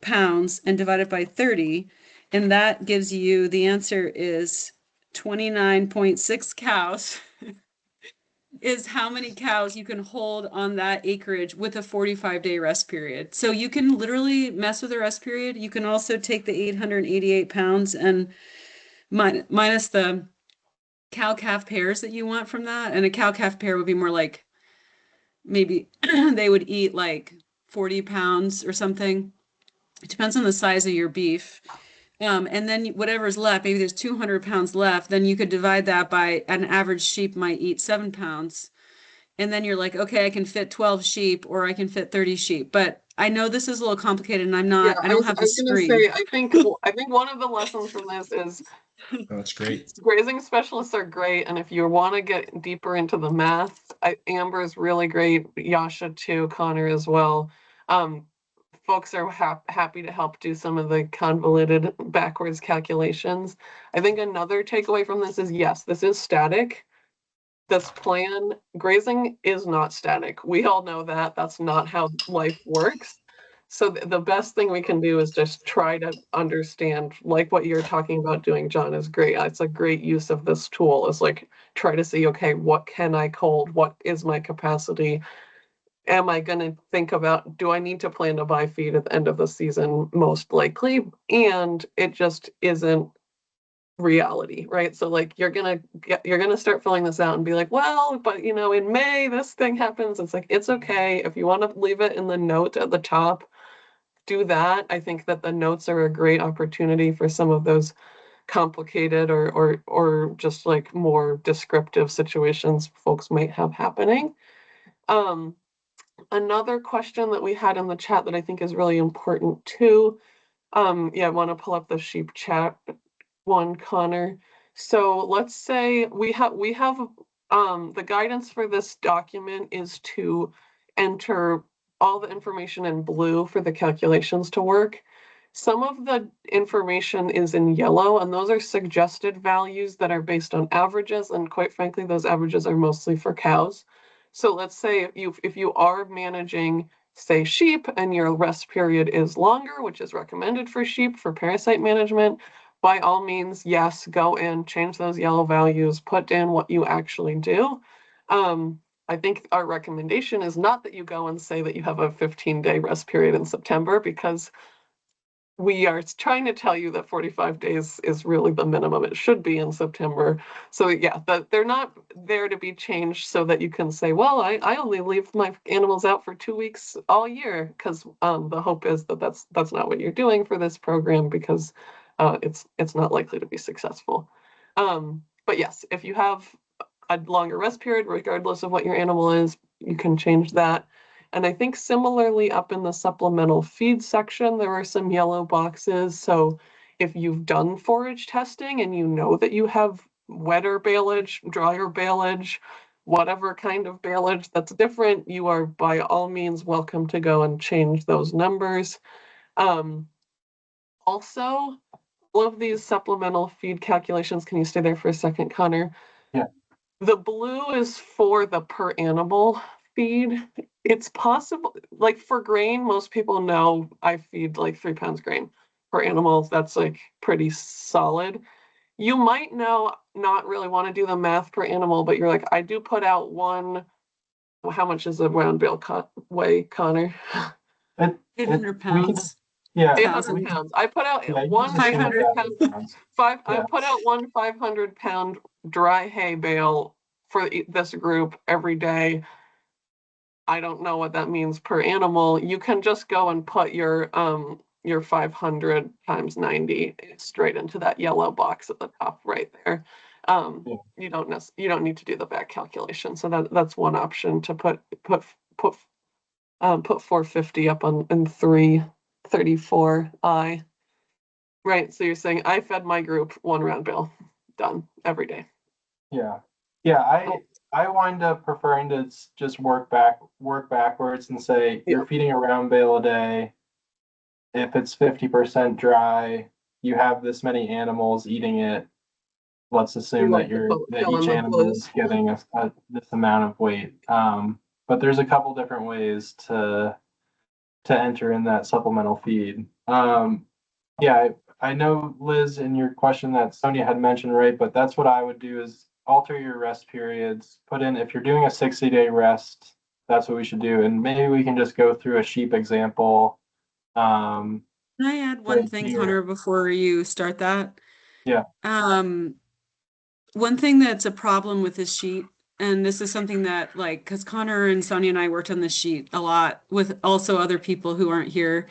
D: pounds and divide it by 30, And that gives you, the answer is 29.6 cows is how many cows you can hold on that acreage with a 45-day rest period. So you can literally mess with the rest period. You can also take the 888 pounds and minus the cow calf pairs that you want from that. And a cow calf pair would be more like, maybe they would eat like 40 pounds or something. It depends on the size of your beef. And then whatever's left, maybe there's 200 pounds left, then you could divide that by an average sheep might eat 7 pounds. And then you're like, okay, I can fit 12 sheep or I can fit 30 sheep. But I know this is a little complicated and
A: Yeah,
D: I don't have
A: I
D: the
A: was gonna
D: screen.
A: say, I think one of the lessons from this is
E: Oh, that's great.
A: grazing specialists are great, and if you want to get deeper into the math, Amber is really great, Yasha too, Connor as well. Folks are happy to help do some of the convoluted backwards calculations. I think another takeaway from this is, yes, this is static. This plan, grazing is not static. We all know that. That's not how life works. So the best thing we can do is just try to understand, like what you're talking about doing, John, is great. It's a great use of this tool, is like try to see, okay, what can I hold? What is my capacity? Am I going to think about, do I need to plan to buy feed at the end of the season? Most likely. And it just isn't reality, right? So like you're gonna start filling this out and be like, well, but in May this thing happens. It's like, it's okay if you want to leave it in the note at the top, do that. I think that the notes are a great opportunity for some of those complicated or just like more descriptive situations folks might have happening. Another question that we had in the chat that I think is really important too. Yeah, I want to pull up the sheep chat one, Connor. So let's say we have the guidance for this document is to enter all the information in blue for the calculations to work. Some of the information is in yellow, and those are suggested values that are based on averages, and quite frankly, those averages are mostly for cows. So let's say if you are managing, say, sheep, and your rest period is longer, which is recommended for sheep for parasite management, by all means, yes, go in, change those yellow values, put in what you actually do. I think our recommendation is not that you go and say that you have a 15-day rest period in September, because we are trying to tell you that 45 days is really the minimum it should be in September. So yeah, they're not there to be changed so that you can say, well, I only leave my animals out for 2 weeks all year, because the hope is that that's not what you're doing for this program, because it's not likely to be successful. But yes, if you have a longer rest period, regardless of what your animal is, you can change that. And I think similarly up in the supplemental feed section, there are some yellow boxes. So if you've done forage testing and you know that you have wetter baleage, drier baleage, whatever kind of baleage that's different, you are by all means welcome to go and change those numbers. Also, all of these supplemental feed calculations, can you stay there for a second, Connor?
B: Yeah.
A: The blue is for the per animal feed. It's possible, like for grain, most people know I feed like 3 pounds grain per animal. That's like pretty solid. You might know not really want to do the math per animal, but you're like, I do put out one. Well, how much is a round bale weigh, Connor?
D: 800
B: We can,
D: pounds.
B: yeah.
A: 800 pounds. I put out
B: Yeah, you
A: one
B: can assume
A: 500 pound
B: pounds.
A: I
B: Yeah.
A: put out one 500-pound dry hay bale for this group every day. I don't know what that means per animal. You can just go and put your 500 times 90 straight into that yellow box at the top right there.
B: Yeah.
A: You don't need to do the back calculation. So that's one option, to put 450 up on in 334I. Right. So you're saying I fed my group one round bale, done every day.
B: Yeah. Yeah. I wind up preferring to just work backwards and say
A: Yeah.
B: you're feeding a round bale a day. If it's 50% dry, you have this many animals eating it. Let's assume that
A: Fill in
B: each
A: the
B: animal
A: blues.
B: is getting this amount of weight. But there's a couple different ways to enter in that supplemental feed. Yeah, I know, Liz, in your question that Sonia had mentioned, right? But that's what I would do is alter your rest periods. Put in, if you're doing a 60-day rest, that's what we should do. And maybe we can just go through a sheep example.
D: Can I add one
B: Right
D: thing,
B: here.
D: Connor, before you start that?
B: Yeah.
D: One thing that's a problem with this sheet, and this is something that like, because Connor and Sonia and I worked on this sheet a lot with also other people who aren't here.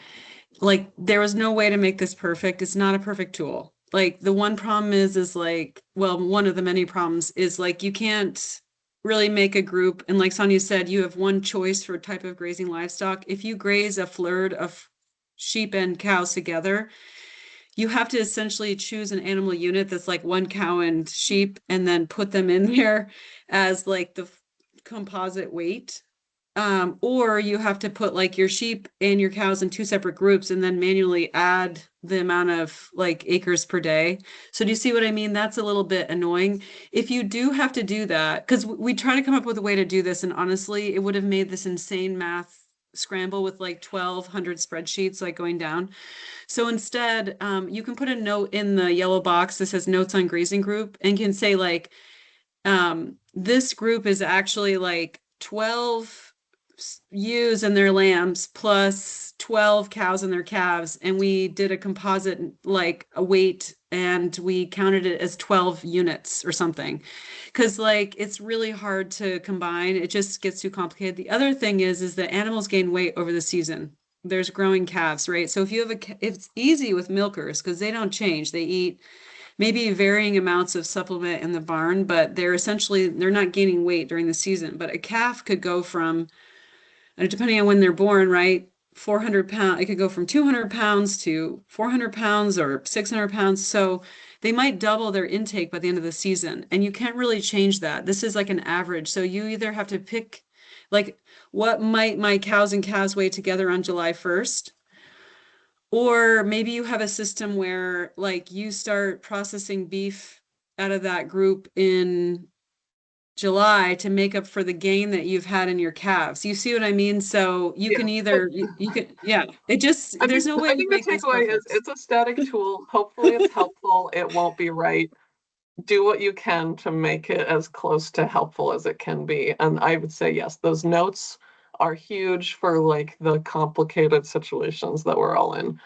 D: Like, there was no way to make this perfect. It's not a perfect tool. Like, the one problem is like, well, one of the many problems is like you can't really make a group. And like Sonia said, you have one choice for type of grazing livestock. If you graze a flood of sheep and cows together, you have to essentially choose an animal unit that's like one cow and sheep and then put them in there as like the composite weight. Or you have to put like your sheep and your cows in two separate groups and then manually add the amount of like acres per day. So do you see what I mean? That's a little bit annoying. If you do have to do that, because we try to come up with a way to do this, and honestly, it would have made this insane math scramble with like 1,200 spreadsheets like going down. So instead, you can put a note in the yellow box that says notes on grazing group and can say like, this group is actually like 12 ewes and their lambs plus 12 cows and their calves. And we did a composite, like a weight, and we counted it as 12 units or something. Cause like, it's really hard to combine. It just gets too complicated. The other thing is that animals gain weight over the season. There's growing calves, right? So if you have it's easy with milkers because they don't change. They eat maybe varying amounts of supplement in the barn, but they're not gaining weight during the season. But a calf could go from, depending on when they're born, right? 400 pounds, it could go from 200 pounds to 400 pounds or 600 pounds. So they might double their intake by the end of the season. And you can't really change that. This is like an average. So you either have to pick, like, what might my cows and calves weigh together on July 1st? Or maybe you have a system where like you start processing beef out of that group in July to make up for the gain that you've had in your calves. You see what I mean? So you can either you can yeah. It just there's no way
A: I
D: to
A: think the
D: make this
A: takeaway is
D: perfect.
A: it's a static tool. Hopefully it's helpful. It won't be right. Do what you can to make it as close to helpful as it can be. And I would say, yes, those notes are huge for like the complicated situations that we're all in.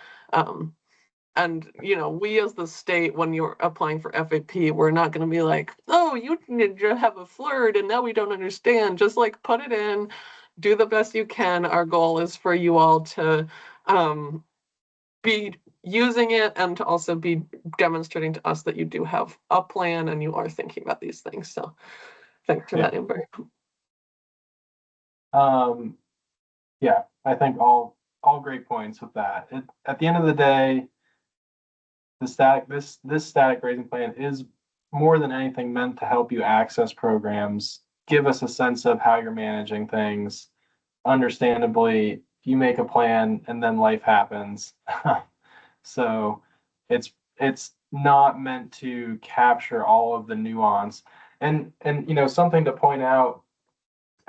A: And we as the state, when you're applying for FAP, we're not going to be like, oh, you need to have a flirt and now we don't understand. Just like put it in, do the best you can. Our goal is for you all to be using it and to also be demonstrating to us that you do have a plan and you are thinking about these things. So thanks for that, Amber.
B: Yeah, I think all great points with that. At the end of the day, this static grazing plan is more than anything meant to help you access programs, give us a sense of how you're managing things. Understandably, you make a plan and then life happens. So it's not meant to capture all of the nuance. And something to point out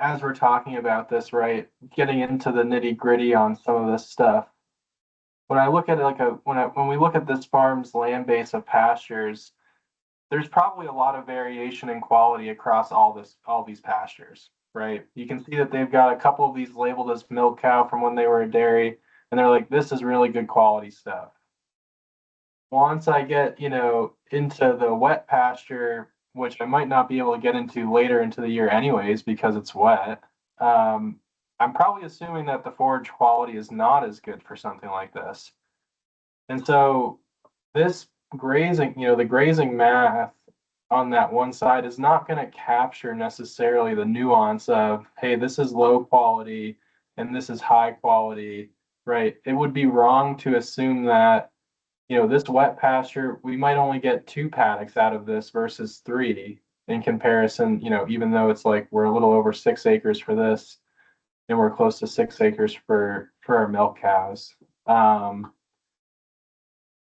B: as we're talking about this, right? Getting into the nitty-gritty on some of this stuff. When I look at it when we look at this farm's land base of pastures, there's probably a lot of variation in quality across all these pastures, right? You can see that they've got a couple of these labeled as milk cow from when they were a dairy, and they're like, this is really good quality stuff. Once I get, into the wet pasture, which I might not be able to get into later into the year anyways, because it's wet, I'm probably assuming that the forage quality is not as good for something like this. And so this grazing, the grazing math on that one side is not going to capture necessarily the nuance of, hey, this is low quality and this is high quality, right? It would be wrong to assume that, this wet pasture, we might only get 2 paddocks out of this versus 3 in comparison, even though it's like we're a little over 6 acres for this and we're close to 6 acres for our milk cows.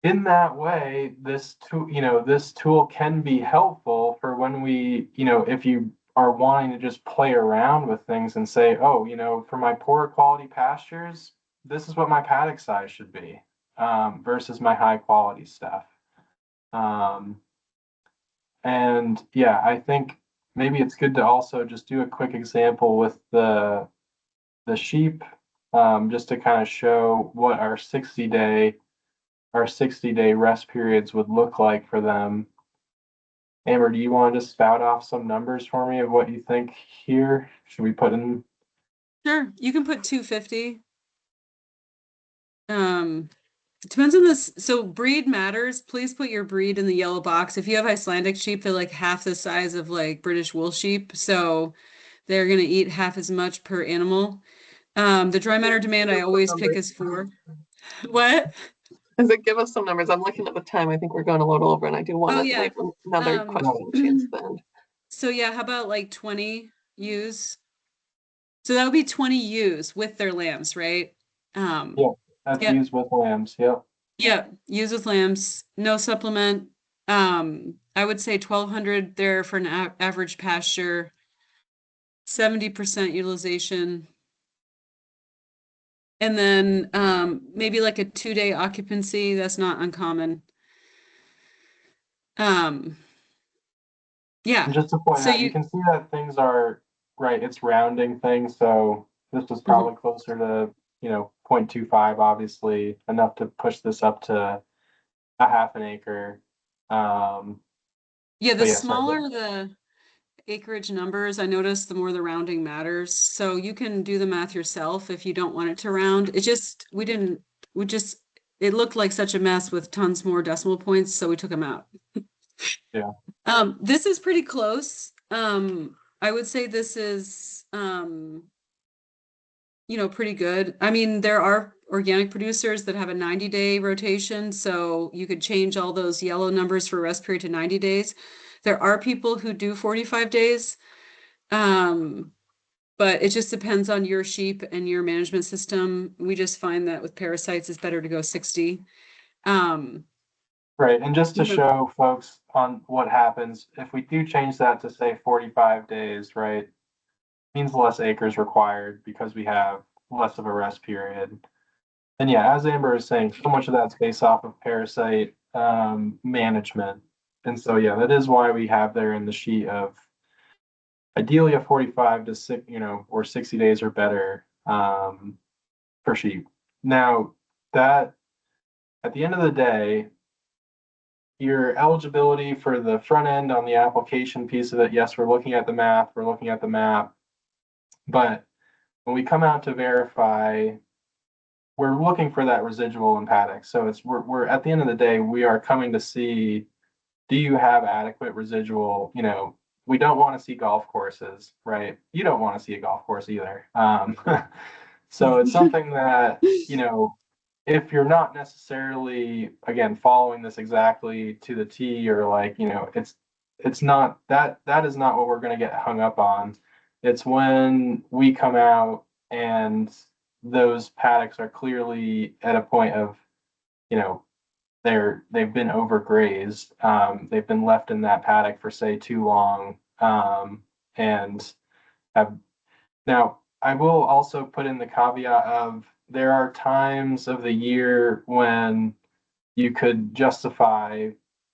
B: In that way, this tool can be helpful for when we, if you are wanting to just play around with things and say, oh, for my poor quality pastures, this is what my paddock size should be. versus my high quality stuff. And yeah, I think maybe it's good to also just do a quick example with the sheep, just to kind of show what our 60-day rest periods would look like for them. Amber, do you want to just spout off some numbers for me of what you think here? Should we put in?
D: Sure, you can put 250. It depends on this. So breed matters. Please put your breed in the yellow box. If you have Icelandic sheep, they're like half the size of like British wool sheep. So they're going to eat half as much per animal. The dry matter demand I always pick is 4. What?
A: Does it give us some numbers? I'm looking at the time. I think we're going a little over, and I do want
D: Oh,
A: to
D: yeah.
A: leave another
D: Um,
A: question chance then.
D: So yeah, how about like 20 ewes? So that would be 20 ewes with their lambs, right?
B: Yeah, that's
D: yeah,
B: used with lambs. Yep.
D: yeah, ewes with lambs, no supplement. I would say 1,200 there for an average pasture, 70% utilization. And then maybe like a 2-day occupancy, that's not uncommon. Yeah.
B: And just to point
D: So
B: out, you
D: you
B: can see that things are right. It's rounding things, so this was probably closer to 0.25, obviously enough to push this up to a half an acre.
D: yeah,
B: But
D: the
B: yeah, sorry.
D: smaller the acreage numbers, I noticed the more the rounding matters. So you can do the math yourself if you don't want it to round. It just, it looked like such a mess with tons more decimal points, so we took them out.
B: Yeah.
D: This is pretty close. I would say this is, pretty good. I mean, there are organic producers that have a 90-day rotation, so you could change all those yellow numbers for rest period to 90 days. There are people who do 45 days. But it just depends on your sheep and your management system. We just find that with parasites, it's better to go 60.
B: Right, and just to
D: Mhm.
B: show folks on what happens if we do change that to say 45 days, right? Means less acres required because we have less of a rest period. And yeah, as Amber is saying, so much of that's based off of parasite management. And so yeah, that is why we have there in the sheet of ideally a 45 to 6, or 60 days or better for sheep. Now that at the end of the day, your eligibility for the front end on the application piece of it, yes, we're looking at the math, we're looking at the map, but when we come out to verify, we're looking for that residual in paddock. So we're at the end of the day, we are coming to see, do you have adequate residual? We don't want to see golf courses, right? You don't want to see a golf course either. So it's something that, if you're not necessarily, again, following this exactly to the T, or like, it's not that is not what we're going to get hung up on. It's when we come out and those paddocks are clearly at a point of, they've been overgrazed. They've been left in that paddock for say too long, and have now. I will also put in the caveat of there are times of the year when you could justify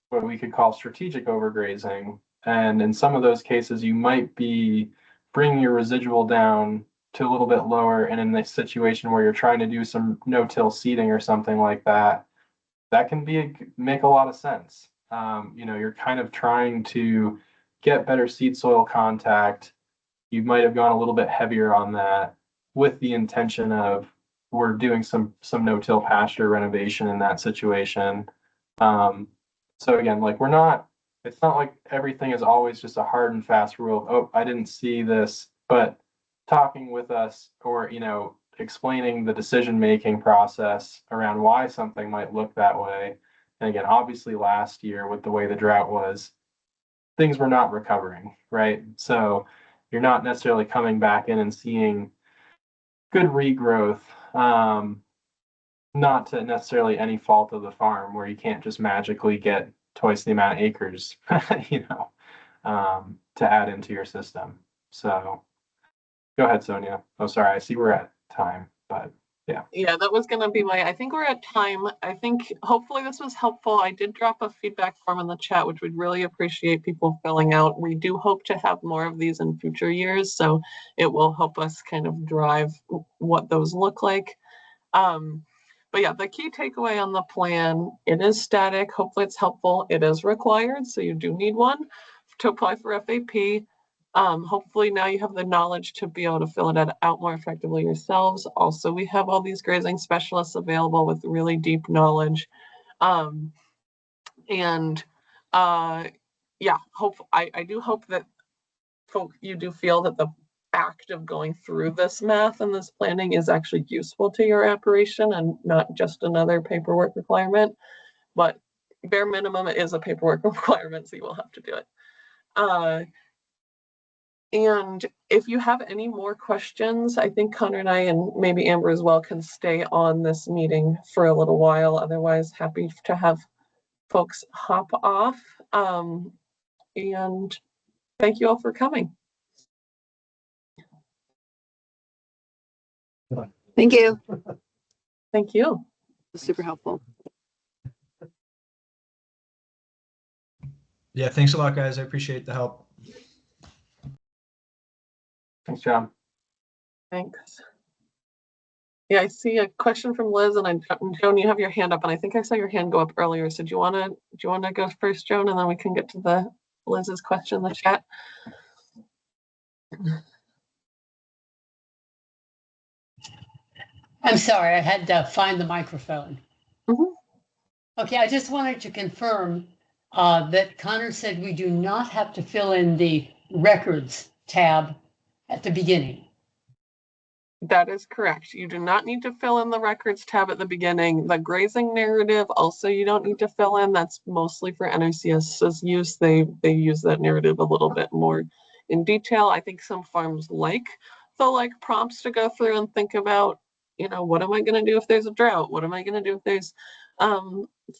B: what we could call strategic overgrazing. And in some of those cases, you might be bringing your residual down to a little bit lower. And in this situation where you're trying to do some no-till seeding or something like that, that can make a lot of sense. You're kind of trying to get better seed soil contact. You might have gone a little bit heavier on that with the intention of we're doing some no-till pasture renovation in that situation. So again, like it's not like everything is always just a hard and fast rule of, oh, I didn't see this, but talking with us or, explaining the decision-making process around why something might look that way. And again, obviously last year with the way the drought was, things were not recovering, right? So you're not necessarily coming back in and seeing good regrowth, not to necessarily any fault of the farm where you can't just magically get twice the amount of acres, to add into your system. So go ahead, Sonia. Oh, sorry, I see we're at time, but
A: Yeah, that was going to be I think we're at time. I think hopefully this was helpful. I did drop a feedback form in the chat, which we'd really appreciate people filling out. We do hope to have more of these in future years, so it will help us kind of drive what those look like. But yeah, the key takeaway on the plan, it is static. Hopefully it's helpful. It is required, so you do need one to apply for FAP. Hopefully now you have the knowledge to be able to fill it out more effectively yourselves. Also, we have all these grazing specialists available with really deep knowledge. And yeah, I do hope that you do feel that the act of going through this math and this planning is actually useful to your operation and not just another paperwork requirement. But bare minimum, it is a paperwork requirement, so you will have to do it. And if you have any more questions, I think Connor and I, and maybe Amber as well, can stay on this meeting for a little while. Otherwise, happy to have folks hop off. And thank you all for coming.
F: Thank you.
A: Thank you.
F: Super helpful.
E: Yeah, thanks a lot, guys. I appreciate the help.
B: Thanks, John.
A: Thanks. Yeah, I see a question from Liz, and Joan, you have your hand up, and I think I saw your hand go up earlier. So do you want to go first, Joan, and then we can get to the Liz's question in the chat.
G: I'm sorry, I had to find the microphone.
A: Mhm.
G: Okay, I just wanted to confirm that Connor said we do not have to fill in the records tab at the beginning.
A: That is correct. You do not need to fill in the records tab at the beginning. The grazing narrative also you don't need to fill in. That's mostly for NRCS's use. They use that narrative a little bit more in detail. I think some farms like the prompts to go through and think about, what am I going to do if there's a drought? What am I going to do if there's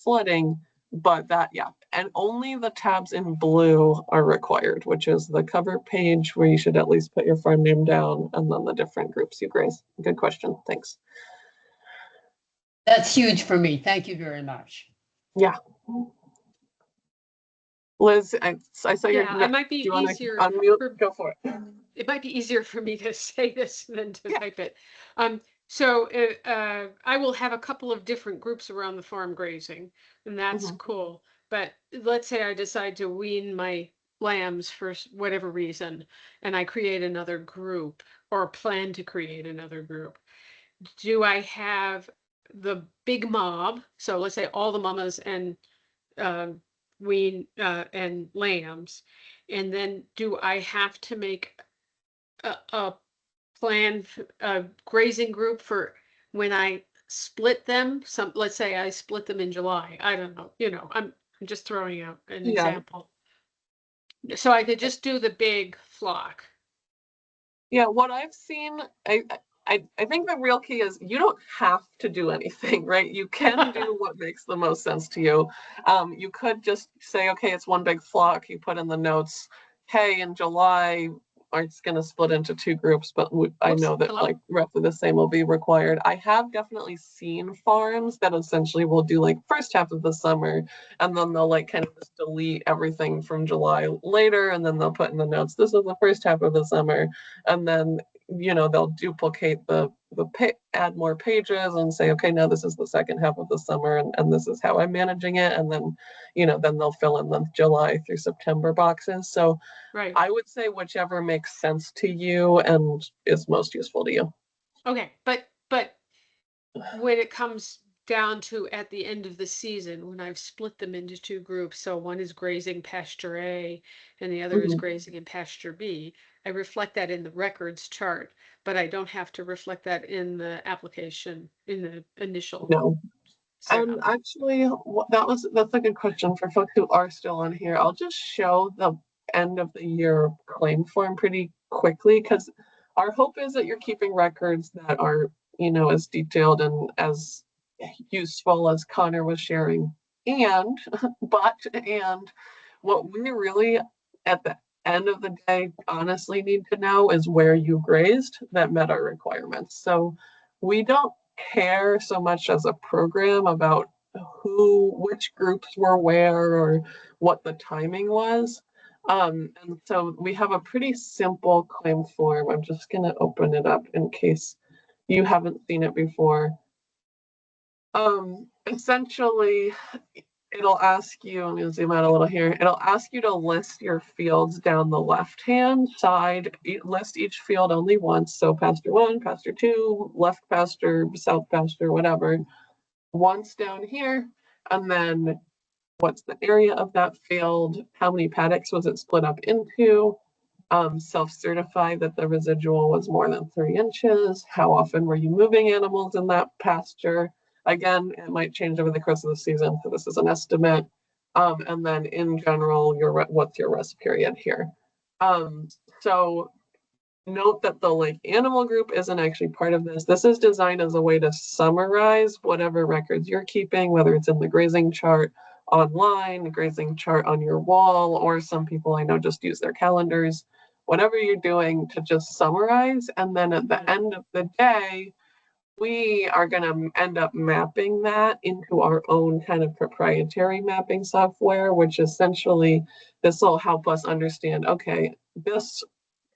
A: flooding? But that, yeah, and only the tabs in blue are required, which is the cover page where you should at least put your farm name down, and then the different groups you graze. Good question. Thanks.
G: That's huge for me. Thank you very much.
A: Yeah. Liz, I saw your.
H: Yeah, it might be easier.
A: Unmute? Go for it.
H: It might be easier for me to say this than to
A: Yeah.
H: type it. So I will have a couple of different groups around the farm grazing, and that's cool. But let's say I decide to wean my lambs for whatever reason, and I create another group or plan to create another group. Do I have the big mob? So let's say all the mamas and wean and lambs, and then do I have to make a plan, a grazing group for when I split them? Let's say I split them in July. I don't know. I'm just throwing out an example. So I could just do the big flock.
A: Yeah, what I've seen, I think the real key is you don't have to do anything, right? You can do what makes the most sense to you. You could just say, okay, it's one big flock. You put in the notes, hey, in July, it's going to split into two groups, but I know that roughly the same will be required. I have definitely seen farms that essentially will do first half of the summer, and then they'll kind of just delete everything from July later, and then they'll put in the notes, this is the first half of the summer, and then they'll duplicate add more pages and say, okay, now this is the second half of the summer, and this is how I'm managing it. And then, then they'll fill in the July through September boxes. So
H: right.
A: I would say whichever makes sense to you and is most useful to you.
H: Okay, but when it comes down to at the end of the season, when I've split them into two groups, so one is grazing pasture A and the other is grazing in pasture B, I reflect that in the records chart, but I don't have to reflect that in the application, in the initial.
A: No. And actually, that's a good question for folks who are still on here. I'll just show the end of the year claim form pretty quickly, because our hope is that you're keeping records that are, as detailed and as useful as Connor was sharing. And what we really, at the end of the day, honestly need to know is where you grazed that met our requirements. So we don't care so much as a program about which groups were where or what the timing was. And so we have a pretty simple claim form. I'm just going to open it up in case you haven't seen it before. Essentially, it'll ask you, let me zoom out a little here. It'll ask you to list your fields down the left-hand side, list each field only once. So pasture 1, pasture 2, left pasture, south pasture, whatever. Once down here, and then what's the area of that field? How many paddocks was it split up into? Self-certify that the residual was more than 3 inches. How often were you moving animals in that pasture? Again, it might change over the course of the season, so this is an estimate. And then in general, what's your rest period here? So note that the animal group isn't actually part of this. This is designed as a way to summarize whatever records you're keeping, whether it's in the grazing chart online, the grazing chart on your wall, or some people I know just use their calendars. Whatever you're doing to just summarize, and then at the end of the day, we are going to end up mapping that into our own kind of proprietary mapping software, which essentially this will help us understand, okay, this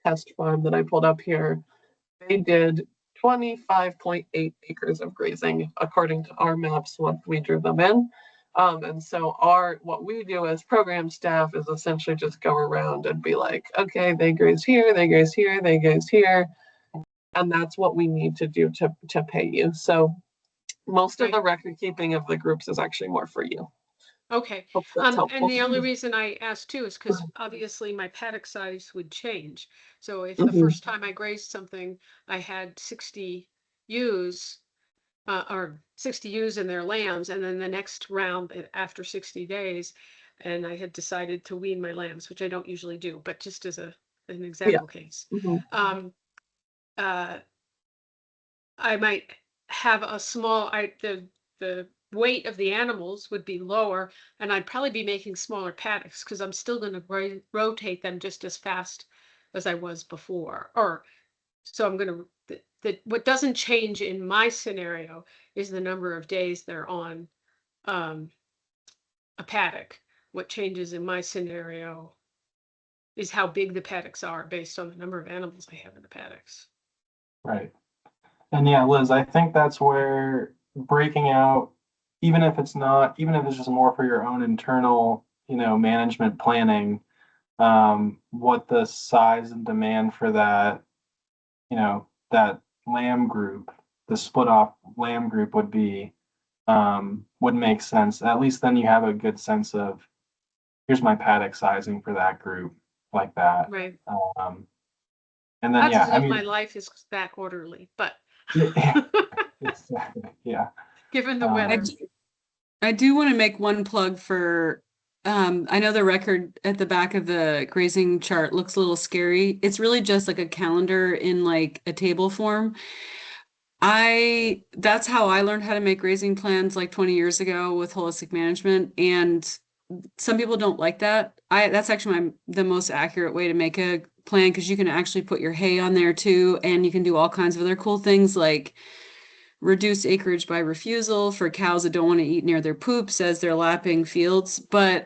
A: test farm that I pulled up here, they did 25.8 acres of grazing according to our maps once we drew them in. And so what we do as program staff is essentially just go around and be like, okay, they graze here, they graze here, they graze here. And that's what we need to do to pay you. So most of the record keeping of the groups is actually more for you.
H: Okay.
A: Hope that's helpful.
H: And the only reason I asked too is because obviously my paddock size would change. So if the
A: Mhm.
H: first time I grazed something, I had 60 ewes, or 60 ewes and their lambs, and then the next round after 60 days, and I had decided to wean my lambs, which I don't usually do, but just as an example case.
A: Mhm.
H: Uh, I might have a small, the weight of the animals would be lower, and I'd probably be making smaller paddocks because I'm still going to rotate them just as fast as I was before. Or so I'm going to, what doesn't change in my scenario is the number of days they're on a paddock. What changes in my scenario is how big the paddocks are based on the number of animals I have in the paddocks.
B: Right. And yeah, Liz, I think that's where breaking out, even if it's just more for your own internal, management planning, what the size and demand for that, that lamb group, the split off lamb group would make sense. At least then you have a good sense of, here's my paddock sizing for that group, like that.
H: Right.
B: And then,
H: Not
B: yeah,
H: as if my life is that orderly, but
B: exactly, yeah.
H: given the weather.
D: I do want to make one plug for, I know the record at the back of the grazing chart looks a little scary. It's really just like a calendar in like a table form. That's how I learned how to make grazing plans like 20 years ago with holistic management. And some people don't like that. That's actually the most accurate way to make a plan, because you can actually put your hay on there too, and you can do all kinds of other cool things like reduce acreage by refusal for cows that don't want to eat near their poops as they're lapping fields. But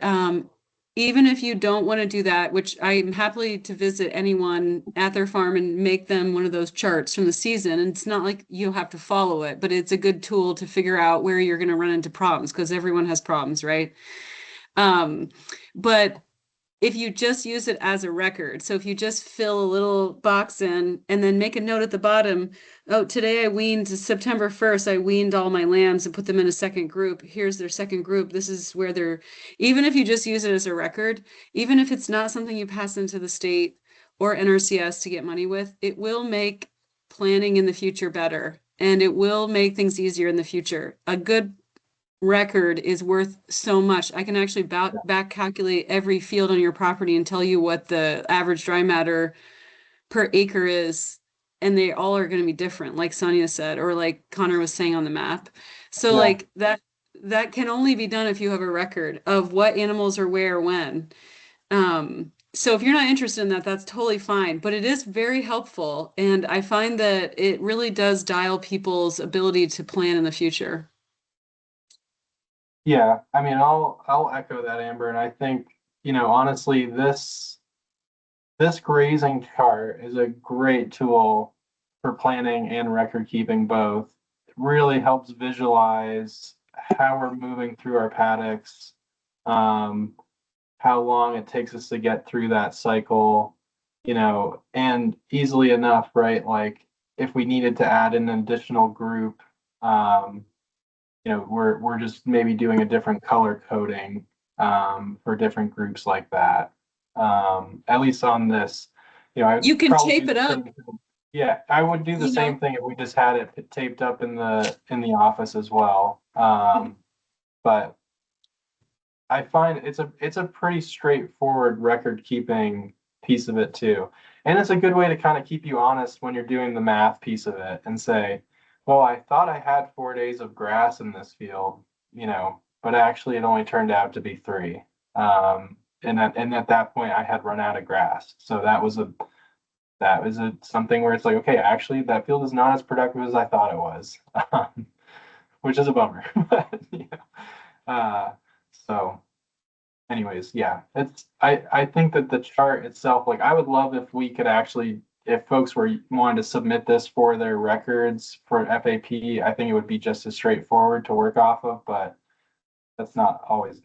D: even if you don't want to do that, which I'm happy to visit anyone at their farm and make them one of those charts from the season. And it's not like you have to follow it, but it's a good tool to figure out where you're going to run into problems, because everyone has problems, right? But if you just use it as a record, so if you just fill a little box in and then make a note at the bottom, oh, today I weaned September 1st, I weaned all my lambs and put them in a second group. Here's their second group. This is where they're, even if you just use it as a record, even if it's not something you pass into the state or NRCS to get money with, it will make planning in the future better, and it will make things easier in the future. A good record is worth so much. I can actually back calculate every field on your property and tell you what the average dry matter per acre is, and they all are going to be different, like Sonia said, or like Connor was saying on the map. So like that can only be done if you have a record of what animals are where when. So if you're not interested in that, that's totally fine. But it is very helpful, and I find that it really does dial people's ability to plan in the future.
B: Yeah, I mean, I'll echo that, Amber, and I think, honestly, this grazing chart is a great tool for planning and record keeping both. It really helps visualize how we're moving through our paddocks, um, how long it takes us to get through that cycle, and easily enough, right? Like if we needed to add an additional group, um, we're just maybe doing a different color coding for different groups like that. At least on this, I'd
D: You can
B: probably do
D: tape it
B: the
D: up,
B: same thing. Yeah, I would do the
D: you know.
B: same thing if we just had it taped up in the office as well. But I find it's a pretty straightforward record keeping piece of it too. And it's a good way to kind of keep you honest when you're doing the math piece of it and say, well, I thought I had 4 days of grass in this field, but actually it only turned out to be 3. And at that point I had run out of grass. So that was something where it's like, okay, actually that field is not as productive as I thought it was, which is a bummer. But, so anyways, yeah, I think that the chart itself, like I would love if we could actually, if folks were wanting to submit this for their records for FAP, I think it would be just as straightforward to work off of, but that's not always,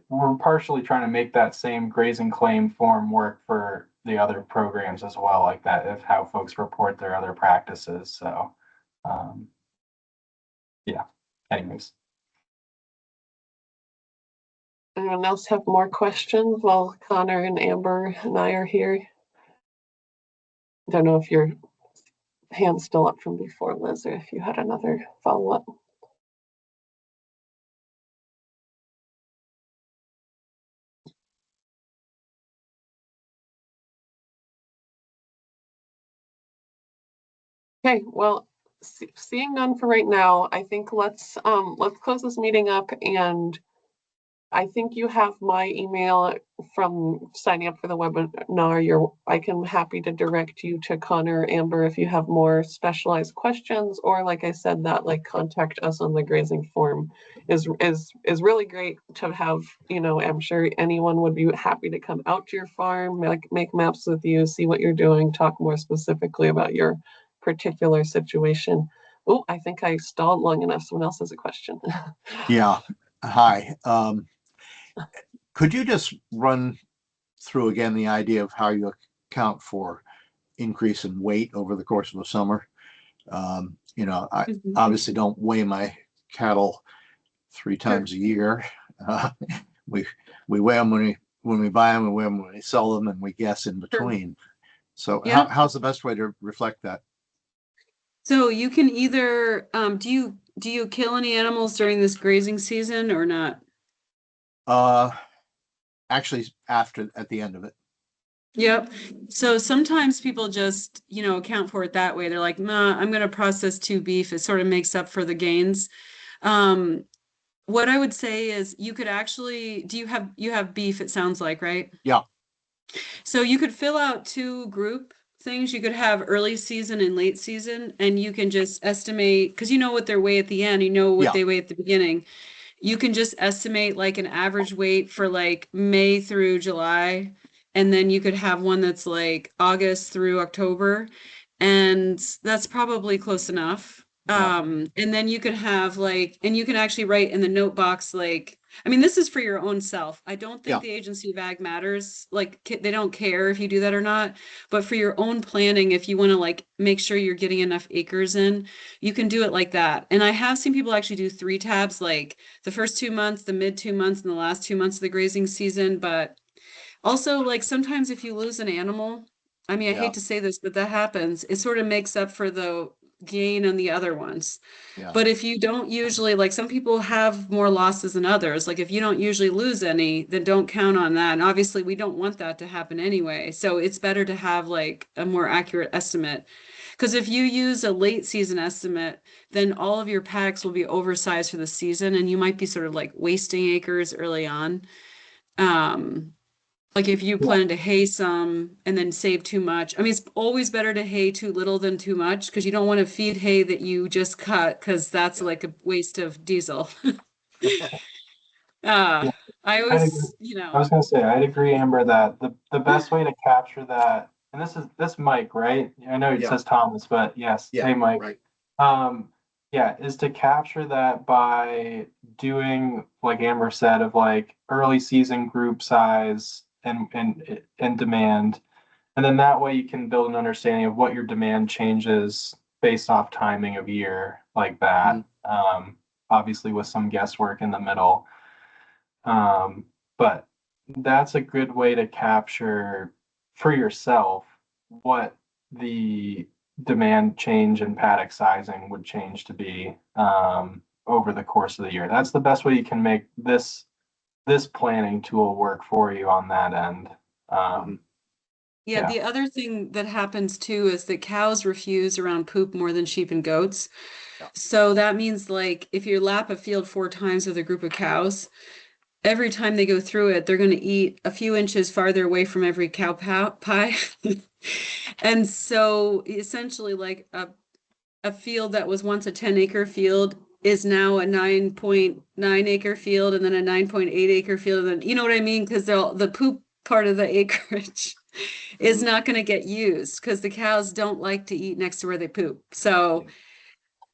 B: we're partially trying to make that same grazing claim form work for the other programs as well, like that of how folks report their other practices. So yeah, anyways.
A: Anyone else have more questions while Connor and Amber and I are here? I don't know if your hand's still up from before, Liz, or if you had another follow-up. Okay, well, seeing none for right now, I think let's close this meeting up, and I think you have my email from signing up for the webinar. I can happy to direct you to Connor or Amber if you have more specialized questions, or like I said, that like contact us on the grazing form is really great to have. I'm sure anyone would be happy to come out to your farm, make maps with you, see what you're doing, talk more specifically about your particular situation. Oh, I think I stalled long enough. Someone else has a question.
I: Yeah. Hi. Could you just run through again the idea of how you account for increase in weight over the course of a summer? I
D: Mhm.
I: obviously don't weigh my cattle 3 times a year. We weigh them when we buy them, we weigh them when we sell them, and we guess in between. So
D: Yeah.
I: how's the best way to reflect that?
D: So you can either do you kill any animals during this grazing season or not?
I: Actually, at the end of it.
D: Yep. So sometimes people just, account for it that way. They're like, nah, I'm going to process 2 beef. It sort of makes up for the gains. What I would say is you could actually, you have beef, it sounds like, right?
I: Yeah.
D: So you could fill out 2 group things. You could have early season and late season, and you can just estimate, because you know what their weigh at the end, you know what
I: Yeah.
D: they weigh at the beginning. You can just estimate like an average weight for like May through July, and then you could have one that's like August through October, and that's probably close enough.
I: Yeah.
D: And then you can have like, and you can actually write in the note box, like, I mean, this is for your own self. I don't think
I: Yeah.
D: the Agency of Ag matters. Like, they don't care if you do that or not. But for your own planning, if you want to like make sure you're getting enough acres in, you can do it like that. And I have seen people actually do 3 tabs, like the first 2 months, the mid 2 months, and the last 2 months of the grazing season. But also, like sometimes if you lose an animal, I mean, I
I: Yeah.
D: hate to say this, but that happens. It sort of makes up for the gain on the other ones.
I: Yeah.
D: But if you don't usually, like some people have more losses than others, like if you don't usually lose any, then don't count on that. And obviously, we don't want that to happen anyway. So it's better to have like a more accurate estimate. Because if you use a late season estimate, then all of your paddocks will be oversized for the season, and you might be sort of like wasting acres early on. Um, Like if you plan to hay some and then save too much. I mean, it's always better to hay too little than too much because you don't want to feed hay that you just cut because that's like a waste of diesel.
B: Yeah,
D: I
B: I'd agree.
D: always,
B: I was gonna say, I'd agree, Amber, that the best way to capture that, and this Mike, right? I know it
I: Yeah.
B: says Thomas, but yes,
I: Yeah,
B: hey Mike.
I: right.
B: Yeah, is to capture that by doing, like Amber said, of like early season group size and demand. And then that way you can build an understanding of what your demand changes based off timing of year like that. Obviously with some guesswork in the middle. But that's a good way to capture for yourself what the demand change in paddock sizing would change to be over the course of the year. That's the best way you can make this planning tool work for you on that end.
D: Yeah, the other thing that happens too is that cows refuse around poop more than sheep and goats.
I: Yeah.
D: So that means like if you lap a field 4 times with a group of cows, every time they go through it, they're going to eat a few inches farther away from every cow pie. And so essentially like a field that was once a 10-acre field is now a 9.9 acre field and then a 9.8 acre field. And then, you know what I mean? Because the poop part of the acreage is not going to get used because the cows don't like to eat next to where they poop. So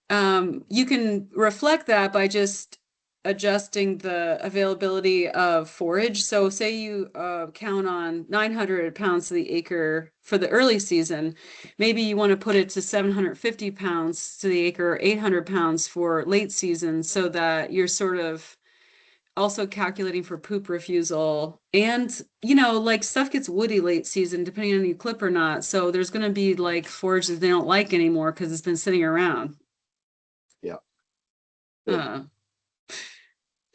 D: you can reflect that by just adjusting the availability of forage. So say you count on 900 pounds to the acre for the early season, maybe you want to put it to 750 pounds to the acre or 800 pounds for late season so that you're sort of also calculating for poop refusal. And, like stuff gets woody late season, depending on you clip or not. So there's going to be like forage that they don't like anymore because it's been sitting around.
I: Yeah.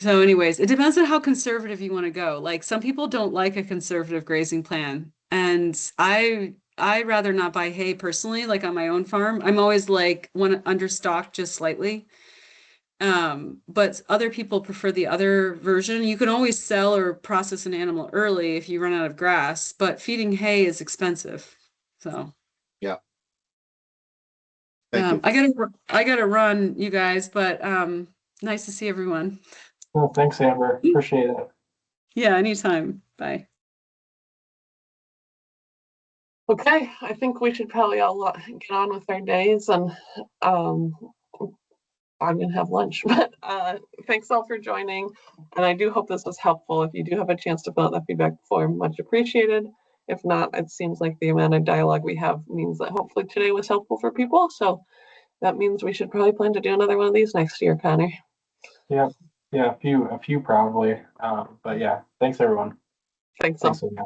D: So anyways, it depends on how conservative you want to go. Like some people don't like a conservative grazing plan. And I rather not buy hay personally, like on my own farm. I'm always like want to understock just slightly. But other people prefer the other version. You can always sell or process an animal early if you run out of grass, but feeding hay is expensive. So
I: Yeah. Thank you.
D: I gotta run, you guys, but nice to see everyone.
B: Well, thanks, Amber. Appreciate it.
D: Yeah, anytime. Bye.
A: Okay, I think we should probably all get on with our days, and I'm gonna have lunch. But thanks all for joining, and I do hope this was helpful. If you do have a chance to fill out that feedback form, much appreciated. If not, it seems like the amount of dialogue we have means that hopefully today was helpful for people. So that means we should probably plan to do another one of these next year, Connor.
B: Yeah, a few probably. But yeah, thanks everyone.
A: Thanks
B: Thanks
A: all.
B: again.